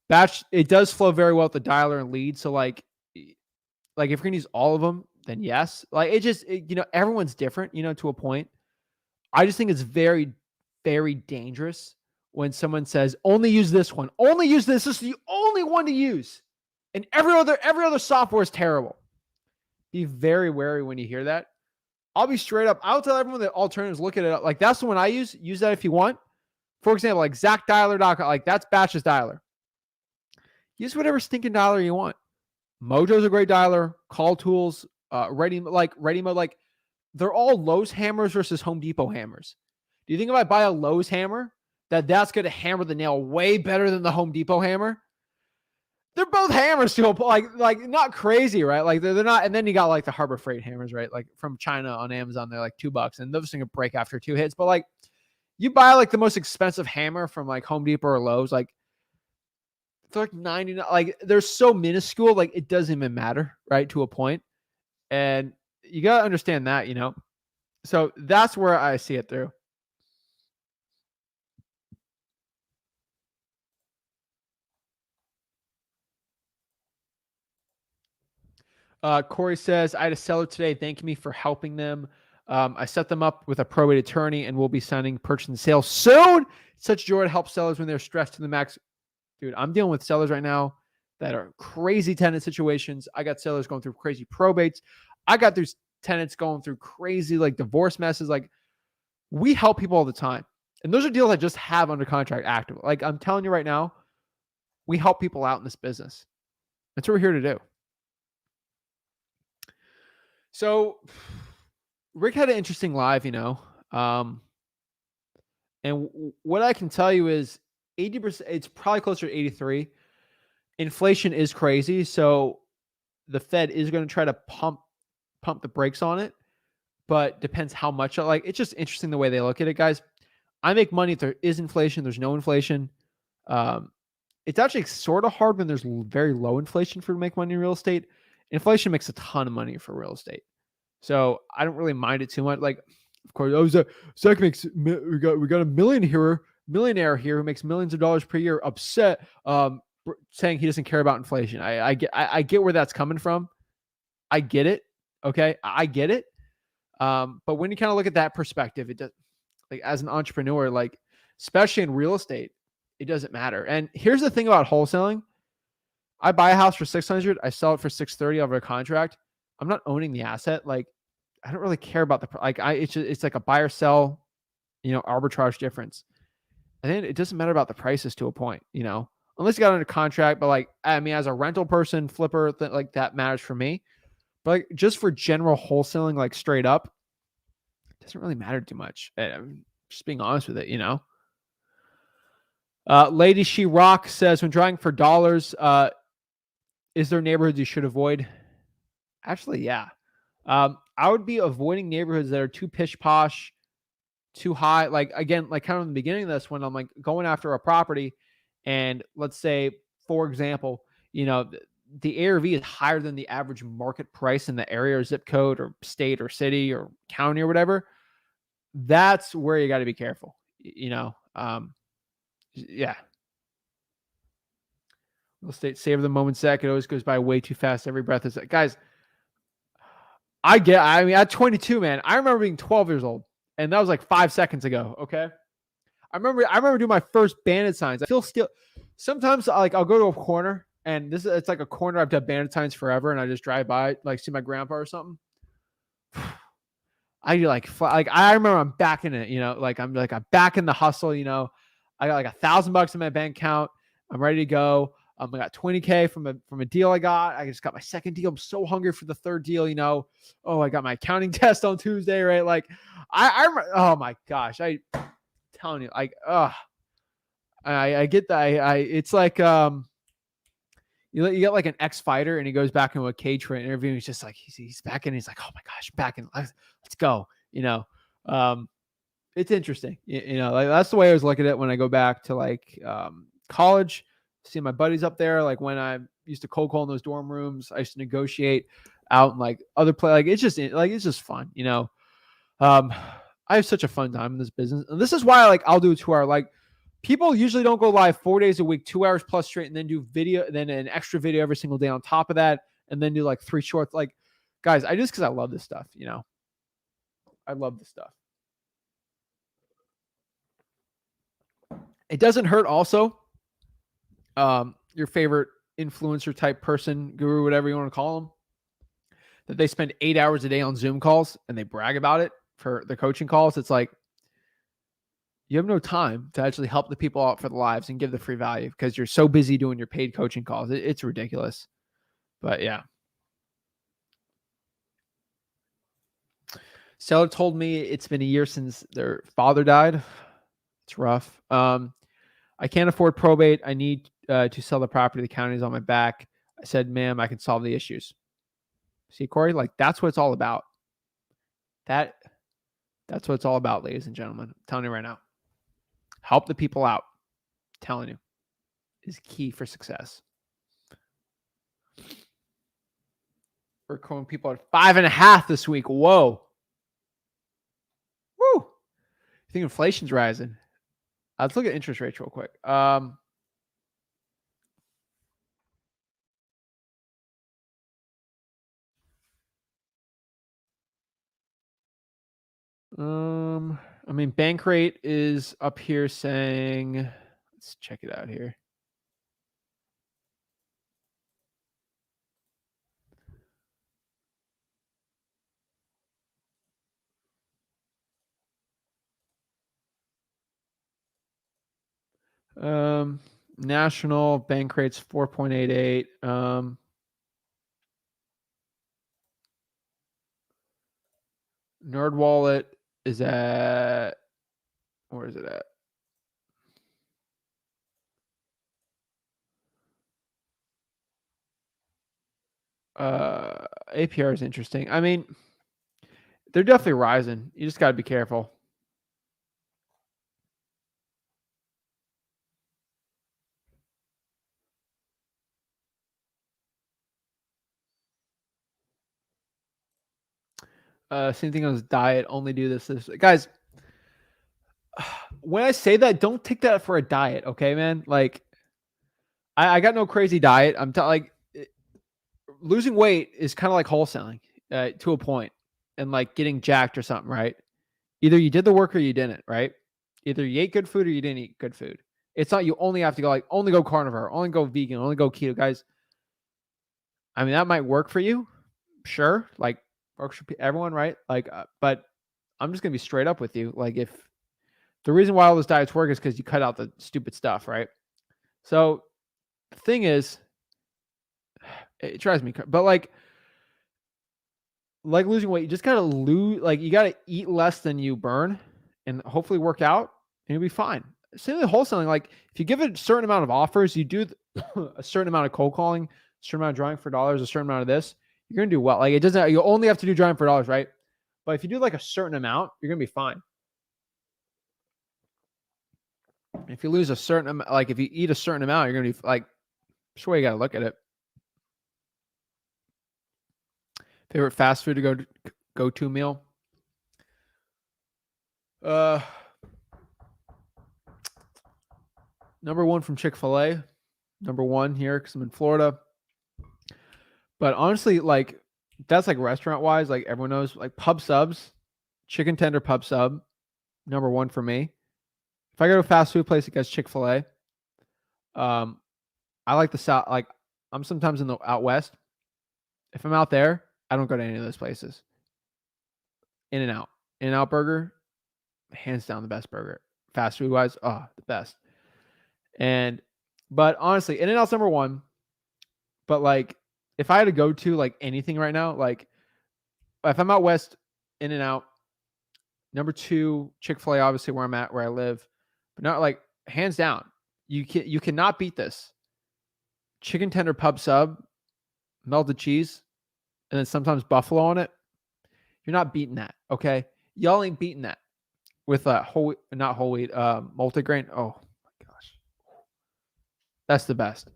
Batch, it does flow very well with the dialer and lead. So like if you're gonna use all of them, then yes. Like you know, everyone's different, you know, to a point. I just think it's very, very dangerous when someone says, only use this one, only use this. This is the only one to use. And every other software is terrible. Be very wary when you hear that. I'll be straight up. I'll tell everyone that alternatives, look at it. Like that's the one I use. Use that if you want. For example, like ZachDialer.com, like that's Batch's dialer. Use whatever stinking dialer you want. Mojo's a great dialer. Call Tools, Ready Mode, like they're all Lowe's hammers versus Home Depot hammers. Do you think if I buy a Lowe's hammer, that's going to hammer the nail way better than the Home Depot hammer? They're both hammers to like not crazy, right? Like they're not. And then you got like the Harbor Freight hammers, right? Like from China on Amazon, they're like $2, and those things will break after 2 hits. But like you buy like the most expensive hammer from like Home Depot or Lowe's, like they're like 99. Like they're so minuscule, like it doesn't even matter, right? To a point, and you gotta understand that, you know. So that's where I see it through. Corey says, I had a seller today thanking me for helping them. I set them up with a probate attorney and we'll be signing purchase and sale soon. Such joy to help sellers when they're stressed to the max. Dude, I'm dealing with sellers right now that are crazy tenant situations. I got sellers going through crazy probates. I got these tenants going through crazy like divorce messes. Like we help people all the time. And those are deals I just have under contract active. Like I'm telling you right now, we help people out in this business. That's what we're here to do. So Rick had an interesting live, you know. And what I can tell you is 80%, it's probably closer to 83. Inflation is crazy. So the Fed is going to try to pump the brakes on it, but depends how much. Like it's just interesting the way they look at it, guys. I make money if there is inflation. There's no inflation. It's actually sort of hard when there's very low inflation for to make money in real estate. Inflation makes a ton of money for real estate. So I don't really mind it too much. Like, of course, Zach makes, we got a millionaire here who makes millions of dollars per year upset, saying he doesn't care about inflation. I get where that's coming from. I get it. Okay. I get it. But when you kind of look at that perspective, it does, like as an entrepreneur, like especially in real estate, it doesn't matter. And here's the thing about wholesaling. I buy a house for $600. I sell it for $630 over a contract. I'm not owning the asset. Like I don't really care about it's like a buy or sell, you know, arbitrage difference. And then it doesn't matter about the prices to a point, you know, unless you got under contract. But like, I mean, as a rental person, flipper, like that matters for me. But like, just for general wholesaling, like straight up, it doesn't really matter too much. I'm just being honest with it, you know. Lady She Rock says, when driving for dollars, is there neighborhoods you should avoid? Actually, yeah. I would be avoiding neighborhoods that are too pish posh, too high. Like again, like kind of in the beginning of this, when I'm like going after a property, and let's say, for example, you know, the ARV is higher than the average market price in the area or zip code or state or city or county or whatever, that's where you got to be careful. Yeah. Real estate, savor the moment, Zach. It always goes by way too fast. Every breath is, guys. I mean, at 22, man, I remember being 12 years old, and that was like 5 seconds ago. Okay. I remember doing my first bandit signs. I still sometimes I'll go to a corner, and it's like a corner I've done bandit signs forever, and I just drive by, like see my grandpa or something. I do like I remember I'm back in it, I'm back in the hustle, I got like $1,000 in my bank account. I'm ready to go. I got 20K from a deal I got. I just got my second deal. I'm so hungry for the third deal, Oh, I got my accounting test on Tuesday, right? Like I oh my gosh, I telling you, like, I get that. It's like you get like an ex-fighter and he goes back into a cage for an interview. And he's just like, he's back in. He's like, oh my gosh, back in. Let's go. It's interesting. Like that's the way I was looking at it when I go back to like college, see my buddies up there. Like when I used to cold call in those dorm rooms, I used to negotiate out in like other play. Like it's just fun. I have such a fun time in this business. And this is why like I'll do a 2-hour, like people usually don't go live 4 days a week, 2 hours plus straight, and then do video, then an extra video every single day on top of that. And then do like 3 shorts. Like guys, cause I love this stuff. I love this stuff. It doesn't hurt also. Your favorite influencer type person, guru, whatever you want to call them, that they spend 8 hours a day on Zoom calls and they brag about it for their coaching calls. It's like, you have no time to actually help the people out for the lives and give the free value because you're so busy doing your paid coaching calls. It's ridiculous. But yeah. Seller told me it's been a year since their father died. It's rough. I can't afford probate. I need to sell the property. The county is on my back. I said, ma'am, I can solve the issues. See, Corey, like that's what it's all about. That's what it's all about, ladies and gentlemen. I'm telling you right now. Help the people out. I'm telling you, is key for success. We're calling people at 5.5 this week. Whoa. Woo. I think inflation's rising. Let's look at interest rates real quick. I mean, bank rate is up here saying, let's check it out here. National bank rate's 4.88. NerdWallet is at, where is it at? APR is interesting. I mean, they're definitely rising. You just got to be careful. Same thing as diet. Only do this. Guys, when I say that, don't take that for a diet, okay, man? Like, I got no crazy diet. I'm like, losing weight is kind of like wholesaling to a point, and like getting jacked or something, right? Either you did the work or you didn't, right? Either you ate good food or you didn't eat good food. It's not you only have to go like only go carnivore, only go vegan, only go keto, guys. I mean, that might work for you, sure. Like works for everyone, right? Like, but I'm just gonna be straight up with you. Like, if the reason why all those diets work is because you cut out the stupid stuff, right? So the thing is, it drives me, but like losing weight, you just gotta lose. Like, you gotta eat less than you burn, and hopefully work out, and you'll be fine. Same with wholesaling. Like, if you give it a certain amount of offers, you do a certain amount of cold calling, a certain amount of drawing for dollars, a certain amount of this, you're gonna do well. Like, it doesn't. You only have to do drawing for dollars, right? But if you do like a certain amount, you're gonna be fine. If you lose a certain amount, like if you eat a certain amount, you're gonna be like, that's the way you gotta look at it. Favorite fast food to go to meal? Number one from Chick-fil-A. Number one here because I'm in Florida. But honestly, like that's like restaurant wise, like everyone knows, like pub subs, chicken tender pub sub, number one for me. If I go to a fast food place, it gets Chick-fil-A. I like the South. Like I'm sometimes in the out west. If I'm out there, I don't go to any of those places. In-N-Out burger, hands down the best burger. Fast food wise, the best. But honestly, In-N-Out's number one. But like, if I had to go to like anything right now, like if I'm out west, In-N-Out. Number two, Chick-fil-A, obviously where I'm at, where I live. But not like hands down. You cannot beat this. Chicken tender pub sub, melted cheese, and then sometimes buffalo on it. You're not beating that, okay? Y'all ain't beating that with not whole wheat, multigrain. Oh my gosh, that's the best.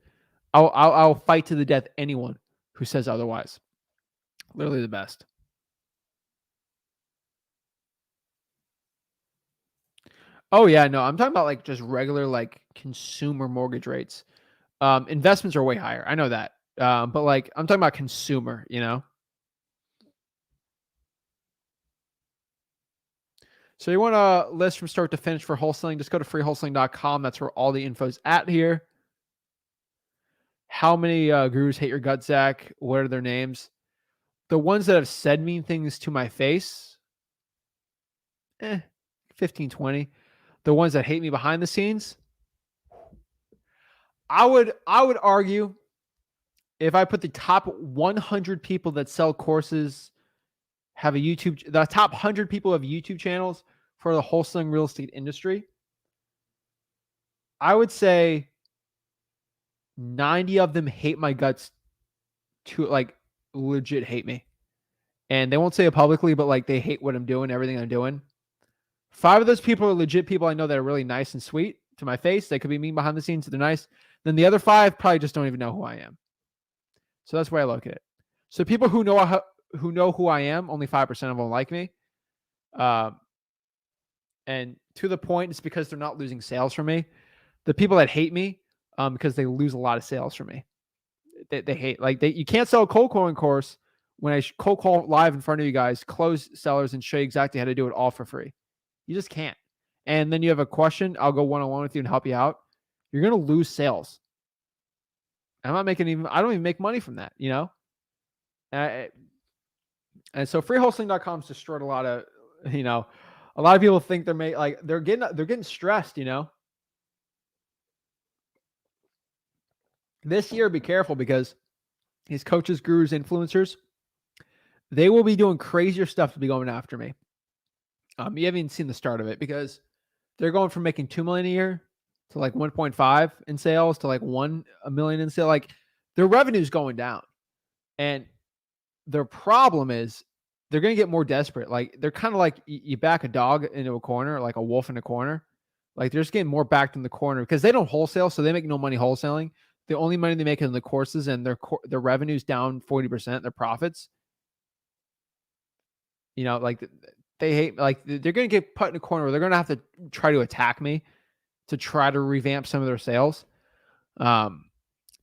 I'll fight to the death anyone who says otherwise. Literally the best. Oh yeah, no, I'm talking about like just regular like consumer mortgage rates. Investments are way higher. I know that. But like I'm talking about consumer, you know. So you want a list from start to finish for wholesaling, just go to freewholesaling.com. That's where all the info's at here. How many gurus hate your gut, Zach? What are their names? The ones that have said mean things to my face, 15, 20. The ones that hate me behind the scenes, I would argue if I put the top 100 people that sell courses have a YouTube, the top 100 people have YouTube channels for the wholesaling real estate industry, I would say 90 of them hate my guts to like legit hate me. And they won't say it publicly, but like they hate what I'm doing, everything I'm doing. 5 of those people are legit people I know that are really nice and sweet to my face. They could be mean behind the scenes. They're nice. Then the other 5 probably just don't even know who I am. So that's the way I look at it. So people who know who I am, only 5% of them like me. And to the point, it's because they're not losing sales from me. The people that hate me, because they lose a lot of sales from me. They hate, like you can't sell a cold calling course when I cold call live in front of you guys, close sellers and show you exactly how to do it all for free. You just can't. And then you have a question, I'll go one-on-one with you and help you out. You're going to lose sales. I don't even make money from that, you know? And so freewholesaling.com's destroyed a lot of people think they're getting stressed, you know? This year, be careful because these coaches, gurus, influencers, they will be doing crazier stuff to be going after me. You haven't even seen the start of it because they're going from making $2 million a year to like 1.5 in sales to like $1 million in sales. Like their revenue's going down. And their problem is they're going to get more desperate. Like they're kind of like you back a dog into a corner, like a wolf in a corner. Like they're just getting more backed in the corner because they don't wholesale. So they make no money wholesaling. The only money they make is in the courses, and their revenue's down 40%, their profits. You know, like they hate, like they're going to get put in a corner where they're going to have to try to attack me to try to revamp some of their sales.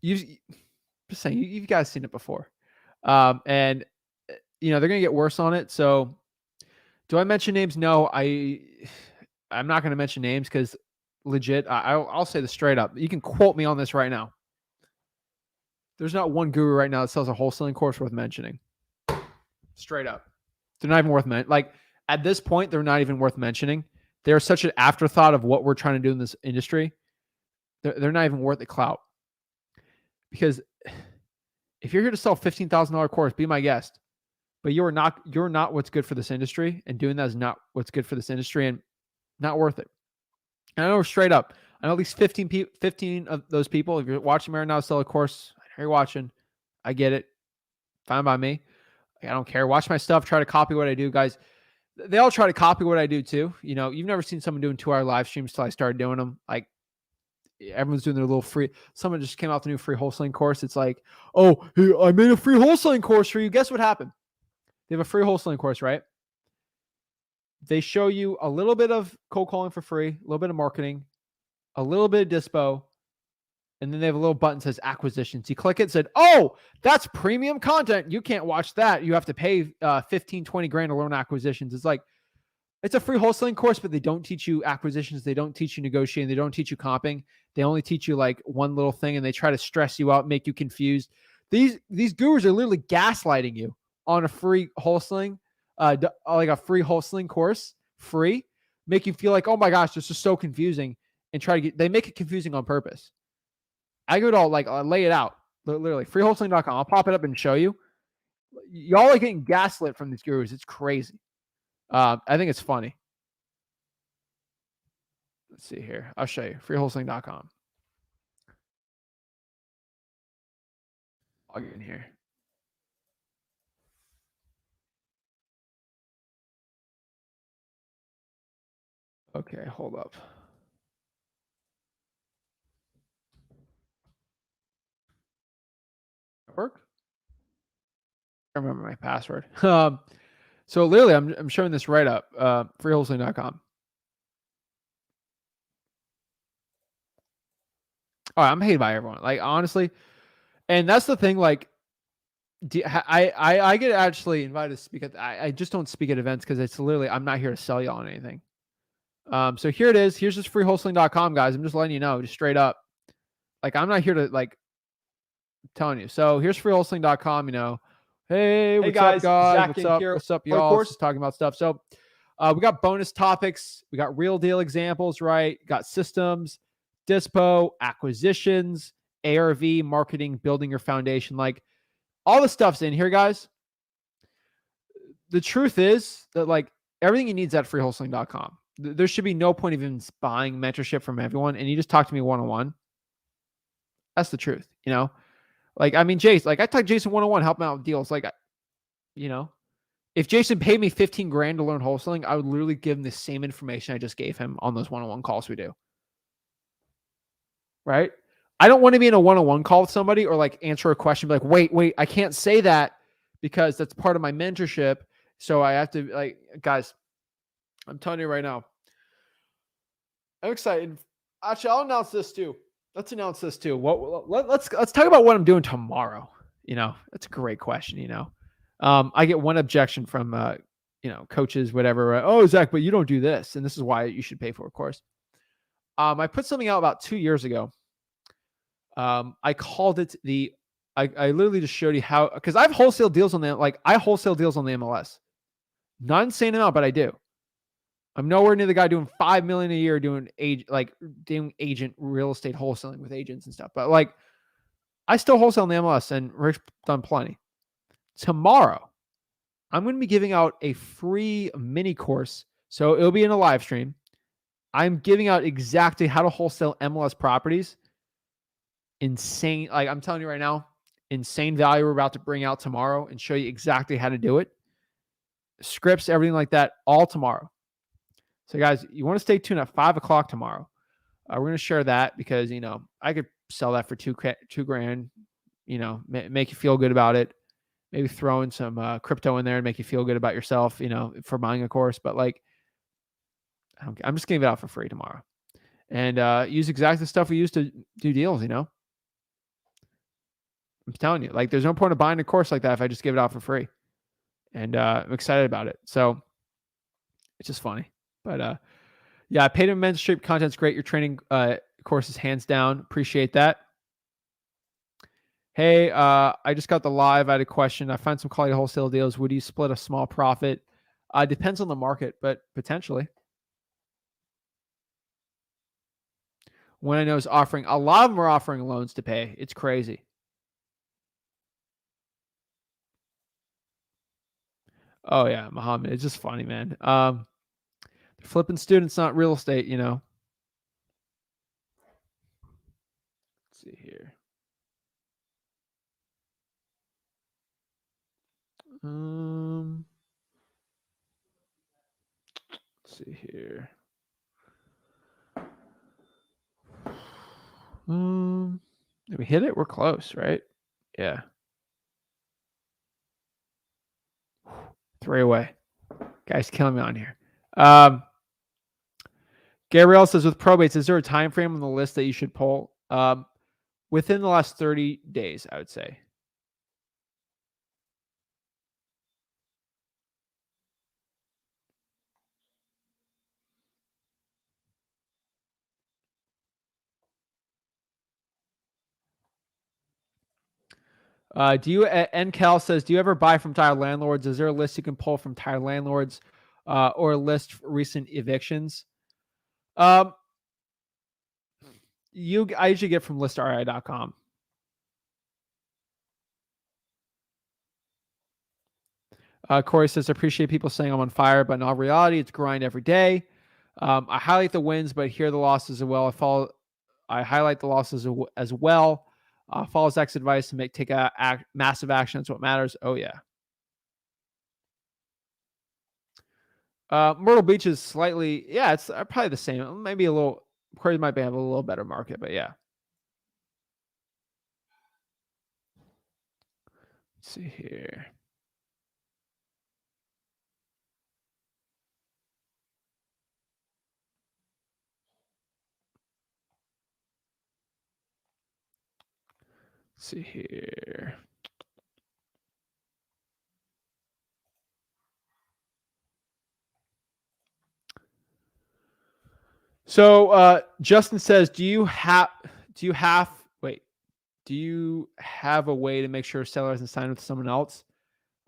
Just saying, you guys seen it before. And you know, they're going to get worse on it. So do I mention names? No, I'm not going to mention names because legit, I'll say this straight up. You can quote me on this right now. There's not one guru right now that sells a wholesaling course worth mentioning. Straight up. They're not even worth mentioning. Like at this point, they're not even worth mentioning. They're such an afterthought of what we're trying to do in this industry. They're not even worth the clout. Because if you're here to sell a $15,000 course, be my guest. But you're not what's good for this industry, and doing that is not what's good for this industry, and not worth it. And I know straight up, I know at least 15 of those people, if you're watching me right now, sell a course, I know you're watching. I get it. Fine by me. I don't care. Watch my stuff. Try to copy what I do, guys. They all try to copy what I do too. You know, you've never seen someone doing 2-hour live streams till I started doing them. Like everyone's doing their little free. Someone just came out with the new free wholesaling course. It's like, oh, hey, I made a free wholesaling course for you. Guess what happened? They have a free wholesaling course, right? They show you a little bit of cold calling for free, a little bit of marketing, a little bit of dispo, and then they have a little button that says acquisitions. You click it, said, oh, that's premium content. You can't watch that. You have to pay 15, 20 grand to learn acquisitions. It's like, it's a free wholesaling course, but they don't teach you acquisitions. They don't teach you negotiating. They don't teach you comping. They only teach you like one little thing, and they try to stress you out, make you confused. These gurus are literally gaslighting you on a free wholesaling, like a free wholesaling course, free, make you feel like, oh my gosh, this is so confusing, and they make it confusing on purpose. I go to lay it out, literally freewholesaling.com. I'll pop it up and show you. Y'all are getting gaslit from these gurus. It's crazy. I think it's funny. Let's see here. I'll show you. Freewholesaling.com. I'll get in here. Okay, hold up. Work? I remember my password. So literally, I'm showing this right up. Freewholesaling.com. Oh, I'm hated by everyone. Like, honestly, and that's the thing. Like, I get actually invited to speak at. I just don't speak at events because it's literally, I'm not here to sell y'all on anything. So here it is. Here's just freewholesaling.com, guys. I'm just letting you know, just straight up. Like, I'm not here to I'm telling you. So here's freewholesaling.com. You know, hey, what's up, guys? What's up? What's up, y'all? Just talking about stuff. So we got bonus topics. We got real deal examples, right? Got systems, dispo, acquisitions, ARV, marketing, building your foundation. Like, all the stuff's in here, guys. The truth is that like everything you need is at freewholesaling.com. There should be no point of even buying mentorship from everyone, and you just talk to me one-on-one. That's the truth, you know? Like, I mean, Jason, like I talk to Jason one-on-one, help him out with deals. Like, you know, if Jason paid me 15 grand to learn wholesaling, I would literally give him the same information I just gave him on those one-on-one calls we do. Right? I don't want to be in a one-on-one call with somebody or like answer a question, be like, wait, I can't say that because that's part of my mentorship. So I have to, like, guys, I'm telling you right now, I'm excited. Actually, I'll announce this too. Let's announce this too. Let's talk about what I'm doing tomorrow. You know, that's a great question. You know, I get one objection from, you know, coaches, whatever. Oh, Zach, but you don't do this. And this is why you should pay for a course. I put something out about 2 years ago. I called it I literally just showed you how, because I've wholesale deals on I wholesale deals on the MLS. Not insane amount, but I do. I'm nowhere near the guy doing $5 million a year doing agent real estate wholesaling with agents and stuff. But like, I still wholesale on the MLS, and Rick's done plenty. Tomorrow, I'm going to be giving out a free mini course. So it'll be in a live stream. I'm giving out exactly how to wholesale MLS properties. Insane. Like, I'm telling you right now, insane value we're about to bring out tomorrow and show you exactly how to do it. Scripts, everything like that, all tomorrow. So guys, you want to stay tuned at 5:00 tomorrow. We're going to share that because, you know, I could sell that for two grand, you know, make you feel good about it. Maybe throw in some crypto in there and make you feel good about yourself, you know, for buying a course. But like, I'm just giving it out for free tomorrow, and use exactly the stuff we use to do deals, you know. I'm telling you, like, there's no point of buying a course like that if I just give it out for free. And I'm excited about it. So it's just funny. But yeah, paid mentorship content's great. Your training courses, hands down. Appreciate that. Hey, I just got the live. I had a question. I found some quality wholesale deals. Would you split a small profit? Depends on the market, but potentially. One I know is offering, a lot of them are offering loans to pay. It's crazy. Oh yeah, Muhammad. It's just funny, man. Flipping students, not real estate, you know. Let's see here. Let's see here. Did we hit it? We're close, right? Yeah. 3 away. Guys killing me on here. Gabrielle says, with probates, is there a time frame on the list that you should pull? Within the last 30 days, I would say. NCal says, do you ever buy from tired landlords? Is there a list you can pull from tired landlords or a list for recent evictions? I usually get from listri.com. Corey says, I appreciate people saying I'm on fire, but in all reality, it's grind every day. I highlight the wins, but hear the losses as well. I highlight the losses as well. Follow Zach's advice to take massive action. That's what matters. Oh, yeah. Myrtle Beach is slightly, yeah, it's probably the same. Maybe a little, Corey might have a little better market, but yeah. Let's see here. Let's see here. So Justin says, do you have a way to make sure a seller hasn't signed with someone else?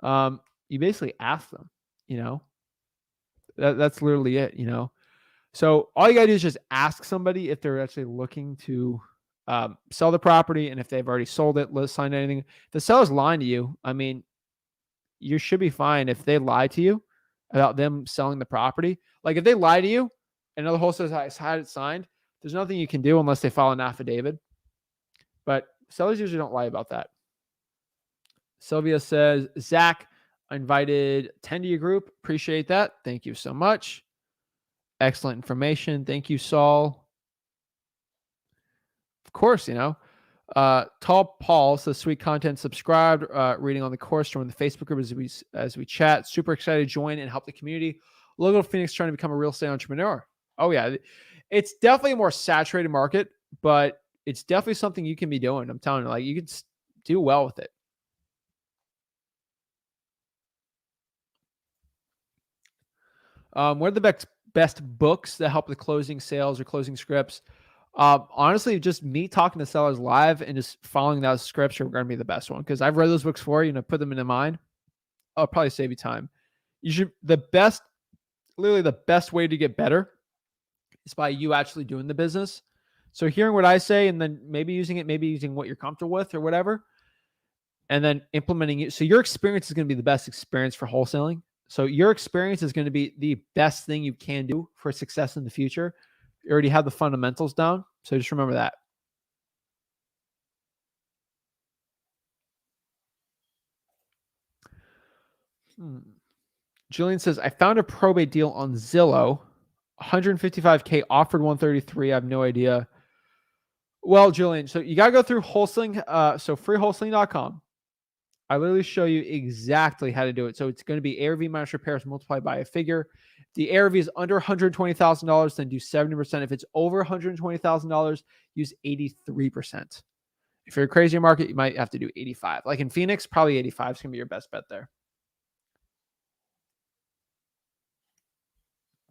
You basically ask them, that's literally it, So all you gotta do is just ask somebody if they're actually looking to sell the property, and if they've already sold it, let's sign anything. If the seller's lying to you, I mean, you should be fine if they lie to you about them selling the property. Like if they lie to you, and another wholesaler has had it signed, there's nothing you can do unless they file an affidavit. But sellers usually don't lie about that. Sylvia says, Zach, I invited 10 to your group. Appreciate that. Thank you so much. Excellent information. Thank you, Saul. Of course, Tall Paul says, sweet content, subscribed, reading on the course, join the Facebook group as we chat. Super excited to join and help the community. Local Phoenix trying to become a real estate entrepreneur. Oh yeah. It's definitely a more saturated market, but it's definitely something you can be doing. I'm telling you, like, you can do well with it. What are the best books that help with closing sales or closing scripts? Honestly, just me talking to sellers live and just following those scripts are going to be the best one, because I've read those books for you, put them into mind. I'll probably save you time. Literally the best way to get better is by you actually doing the business. So hearing what I say and then maybe using what you're comfortable with or whatever, and then implementing it. So your experience is going to be the best experience for wholesaling. So your experience is going to be the best thing you can do for success in the future. You already have the fundamentals down. So just remember that. Julian says, I found a probate deal on Zillow, 155K, offered 133. I have no idea. Well, Julian, so you got to go through wholesaling. So freewholesaling.com. I literally show you exactly how to do it. So it's going to be ARV minus repairs multiplied by a figure. If the ARV is under $120,000, then do 70%. If it's over $120,000, use 83%. If you're a crazier market, you might have to do 85. Like in Phoenix, probably 85 is going to be your best bet there.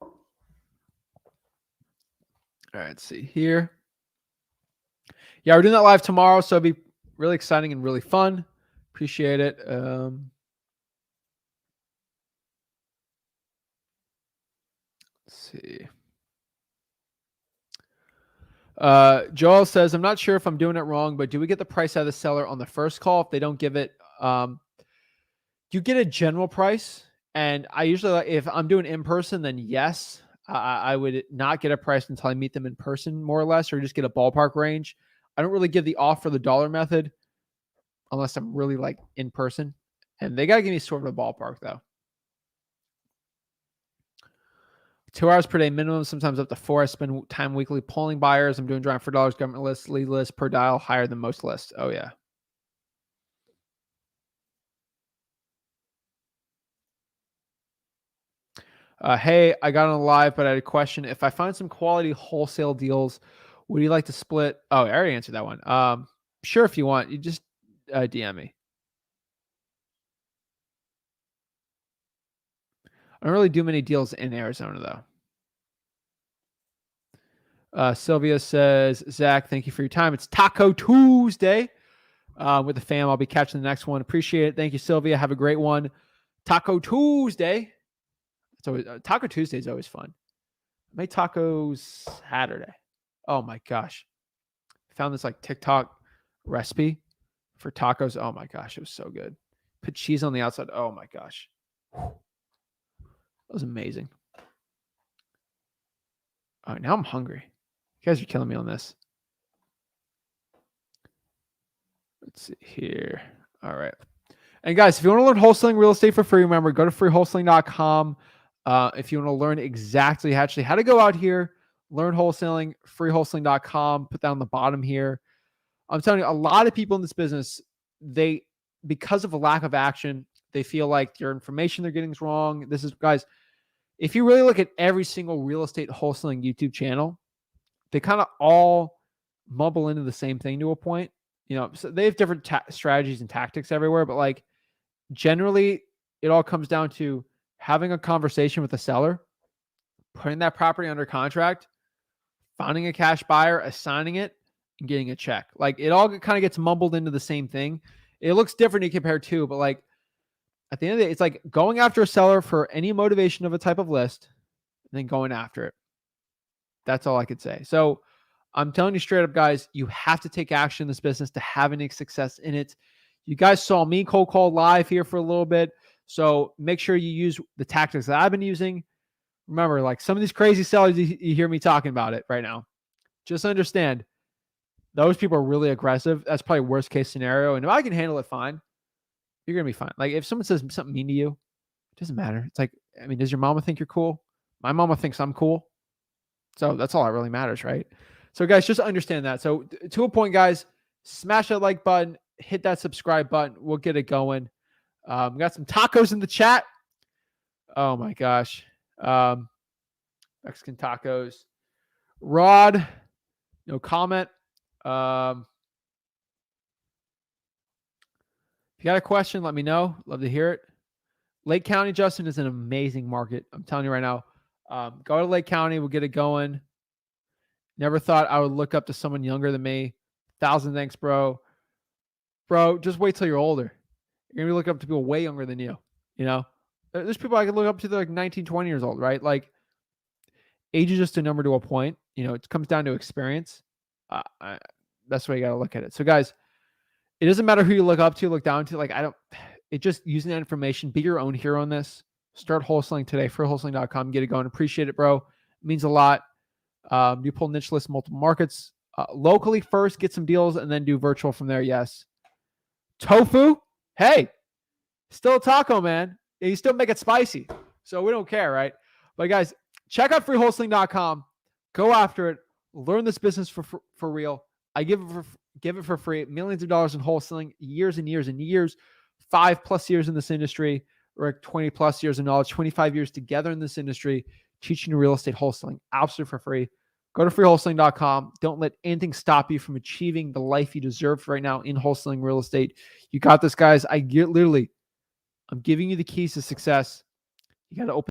All right, let's see here. Yeah, we're doing that live tomorrow, so it'll be really exciting and really fun. Appreciate it. Let's see. Joel says, I'm not sure if I'm doing it wrong, but do we get the price out of the seller on the first call? If they don't give it, you get a general price. And I usually, if I'm doing in person, then yes, I would not get a price until I meet them in person, more or less, or just get a ballpark range. I don't really give the offer the dollar method unless I'm really like in person. And they got to give me sort of a ballpark though. 2 hours per day minimum, sometimes up to 4. I spend time weekly polling buyers. I'm doing drawing for dollars, government lists, lead lists per dial, higher than most lists. Oh yeah. Hey, I got on live, but I had a question. If I find some quality wholesale deals, would you like to split? Oh, I already answered that one. Sure, if you want, you just DM me. I don't really do many deals in Arizona, though. Sylvia says, Zach, thank you for your time. It's Taco Tuesday with the fam. I'll be catching the next one. Appreciate it. Thank you, Sylvia. Have a great one. Taco Tuesday. It's always Taco Tuesday is always fun. I made tacos Saturday. Oh my gosh. I found this like TikTok recipe for tacos. Oh my gosh, it was so good. Put cheese on the outside. Oh my gosh. That was amazing. All right, now I'm hungry. You guys are killing me on this. Let's see here. All right. And guys, if you want to learn wholesaling real estate for free, remember, go to freewholesaling.com. If you want to learn exactly how to go out here, learn wholesaling, freewholesaling.com. Put that on the bottom here. I'm telling you, a lot of people in this business, because of a lack of action, they feel like your information they're getting is wrong. This is, guys, if you really look at every single real estate wholesaling YouTube channel, they kind of all mumble into the same thing to a point. So they have different strategies and tactics everywhere, but like generally it all comes down to having a conversation with the seller, putting that property under contract, finding a cash buyer, assigning it, and getting a check. Like it all kind of gets mumbled into the same thing. It looks different to compare to, but like at the end of the day, it's like going after a seller for any motivation of a type of list and then going after it. That's all I could say. So I'm telling you straight up, guys, you have to take action in this business to have any success in it. You guys saw me cold call live here for a little bit. So make sure you use the tactics that I've been using. Remember, like some of these crazy sellers, you hear me talking about it right now. Just understand, those people are really aggressive. That's probably worst case scenario. And if I can handle it, fine. You're going to be fine. Like if someone says something mean to you, it doesn't matter. It's like, I mean, does your mama think you're cool? My mama thinks I'm cool. So that's all that really matters, right? So guys, just understand that. So to a point, guys, smash that like button, hit that subscribe button. We'll get it going. We got some tacos in the chat. Oh my gosh. Mexican tacos. Rod, no comment. If you got a question, let me know. Love to hear it. Lake County, Justin, is an amazing market. I'm telling you right now. Go to Lake County. We'll get it going. Never thought I would look up to someone younger than me. 1,000 thanks, bro. Bro, just wait till you're older. You're going to be looking up to people way younger than you. There's people I can look up to, they're like 19, 20 years old, right? Like, age is just a number to a point. It comes down to experience. That's the way you got to look at it. So, guys, it doesn't matter who you look up to, look down to. Like, it's just using that information. Be your own hero on this. Start wholesaling today. Freewholesaling.com. Get it going. Appreciate it, bro. It means a lot. You pull niche list, multiple markets. Locally first, get some deals, and then do virtual from there. Yes. Tofu? Hey, still a taco, man. You still make it spicy. So we don't care, right? But guys, check out freewholesaling.com. Go after it. Learn this business for real. I give it for free. Millions of dollars in wholesaling, years and years and years, 5+ years in this industry, or 20+ years of knowledge, 25 years together in this industry, teaching you real estate wholesaling, absolutely for free. Go to freewholesaling.com. Don't let anything stop you from achieving the life you deserve right now in wholesaling real estate. You got this, guys. I'm giving you the keys to success. You got to open